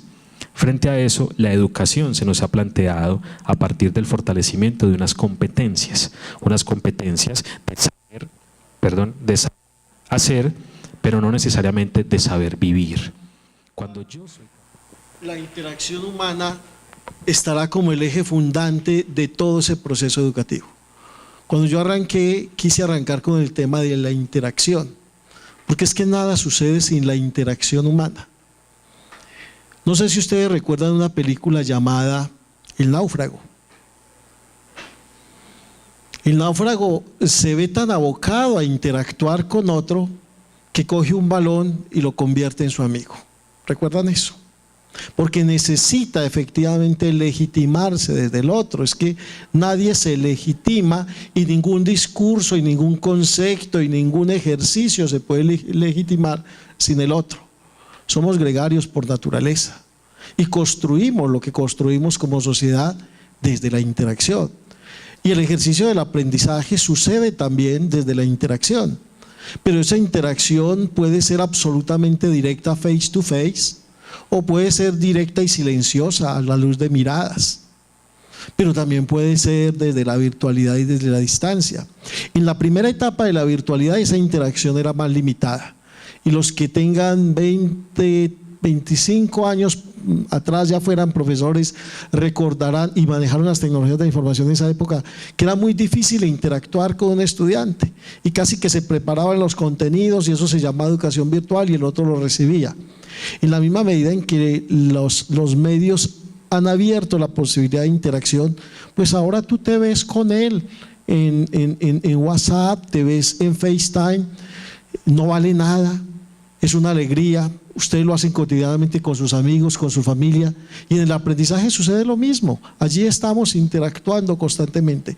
Frente a eso, la educación se nos ha planteado a partir del fortalecimiento de unas competencias de saber hacer, pero no necesariamente de saber vivir. La interacción humana estará como el eje fundante de todo ese proceso educativo. Cuando yo arranqué, quise arrancar con el tema de la interacción, porque es que nada sucede sin la interacción humana. No sé si ustedes recuerdan una película llamada El náufrago. El náufrago se ve tan abocado a interactuar con otro que coge un balón y lo convierte en su amigo. ¿Recuerdan eso? Porque necesita efectivamente legitimarse desde el otro. Es que nadie se legitima y ningún discurso y ningún concepto y ningún ejercicio se puede legitimar sin el otro. Somos gregarios por naturaleza y construimos lo que construimos como sociedad desde la interacción. Y el ejercicio del aprendizaje sucede también desde la interacción. Pero esa interacción puede ser absolutamente directa face to face o puede ser directa y silenciosa a la luz de miradas. Pero también puede ser desde la virtualidad y desde la distancia. En la primera etapa de la virtualidad esa interacción era más limitada. Y los que tengan 20, 25 años atrás ya fueran profesores, recordarán y manejaron las tecnologías de información en esa época, que era muy difícil interactuar con un estudiante y casi que se preparaban los contenidos y eso se llamaba educación virtual y el otro lo recibía. En la misma medida en que los medios han abierto la posibilidad de interacción, pues ahora tú te ves con él en WhatsApp, te ves en FaceTime, no vale nada, es una alegría. Ustedes lo hacen cotidianamente con sus amigos, con su familia, y en el aprendizaje sucede lo mismo. Allí estamos interactuando constantemente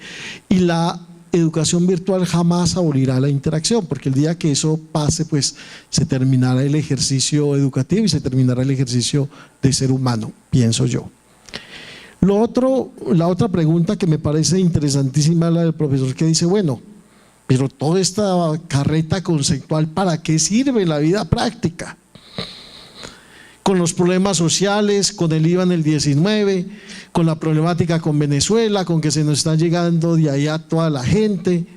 y la educación virtual jamás abolirá la interacción, porque el día que eso pase, pues se terminará el ejercicio educativo y se terminará el ejercicio de ser humano, pienso yo. La otra pregunta que me parece interesantísima es la del profesor, que dice, bueno, pero toda esta carreta conceptual, ¿para qué sirve en la vida práctica? Con los problemas sociales, con el IVA en el 19, con la problemática con Venezuela, con que se nos está llegando de allá toda la gente.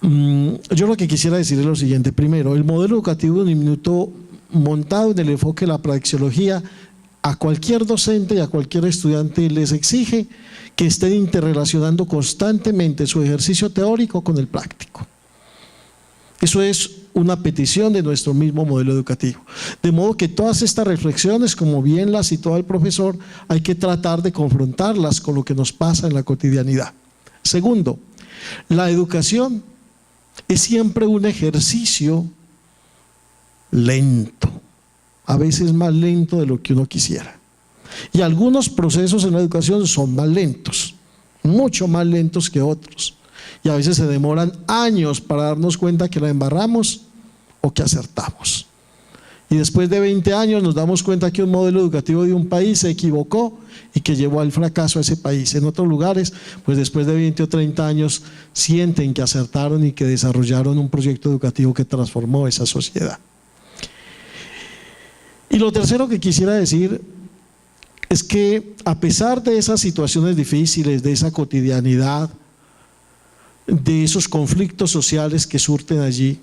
Yo lo que quisiera decir es lo siguiente. Primero, el modelo educativo de Uniminuto, montado en el enfoque de la praxeología, a cualquier docente y a cualquier estudiante les exige que estén interrelacionando constantemente su ejercicio teórico con el práctico. Eso es una petición de nuestro mismo modelo educativo. De modo que todas estas reflexiones, como bien las citó el profesor, hay que tratar de confrontarlas con lo que nos pasa en la cotidianidad. Segundo, la educación es siempre un ejercicio lento, a veces más lento de lo que uno quisiera. Y algunos procesos en la educación son más lentos, mucho más lentos que otros. Y a veces se demoran años para darnos cuenta que la embarramos o que acertamos. Y después de 20 años nos damos cuenta que un modelo educativo de un país se equivocó y que llevó al fracaso a ese país. En otros lugares, pues después de 20 o 30 años sienten que acertaron y que desarrollaron un proyecto educativo que transformó esa sociedad. Y lo tercero que quisiera decir es que a pesar de esas situaciones difíciles, de esa cotidianidad, de esos conflictos sociales que surten allí,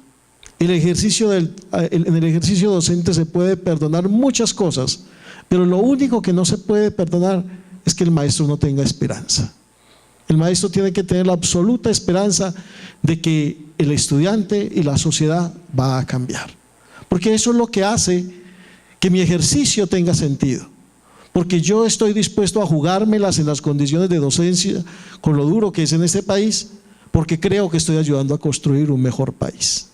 en el ejercicio docente se puede perdonar muchas cosas, pero lo único que no se puede perdonar es que el maestro no tenga esperanza. El maestro tiene que tener la absoluta esperanza de que el estudiante y la sociedad va a cambiar, porque eso es lo que hace que mi ejercicio tenga sentido, porque yo estoy dispuesto a jugármelas en las condiciones de docencia, con lo duro que es en este país, porque creo que estoy ayudando a construir un mejor país.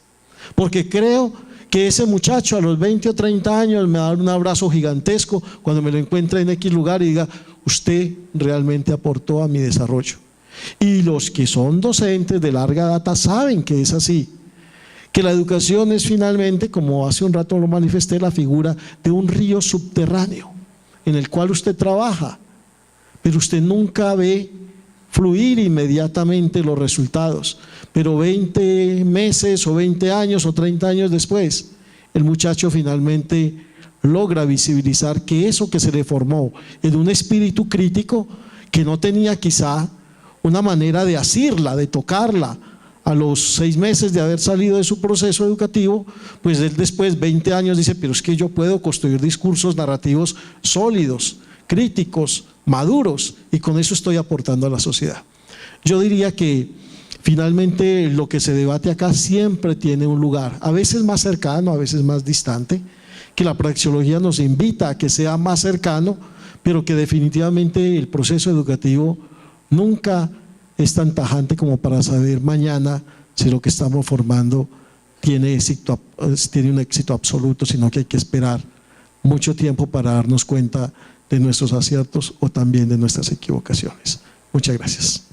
Porque creo que ese muchacho a los 20 o 30 años me va a dar un abrazo gigantesco cuando me lo encuentre en X lugar y diga, usted realmente aportó a mi desarrollo. Y los que son docentes de larga data saben que es así, que la educación es finalmente, como hace un rato lo manifesté, la figura de un río subterráneo en el cual usted trabaja, pero usted nunca ve fluir inmediatamente los resultados, pero 20 meses o 20 años o 30 años después, el muchacho finalmente logra visibilizar que eso que se le formó en un espíritu crítico, que no tenía quizá una manera de asirla, de tocarla, a los 6 meses de haber salido de su proceso educativo, pues él después, 20 años, dice, pero es que yo puedo construir discursos narrativos sólidos, críticos, maduros, y con eso estoy aportando a la sociedad. Yo diría que finalmente lo que se debate acá siempre tiene un lugar, a veces más cercano, a veces más distante, que la praxeología nos invita a que sea más cercano, pero que definitivamente el proceso educativo nunca es tan tajante como para saber mañana si lo que estamos formando tiene un éxito absoluto, sino que hay que esperar mucho tiempo para darnos cuenta de nuestros aciertos o también de nuestras equivocaciones. Muchas gracias.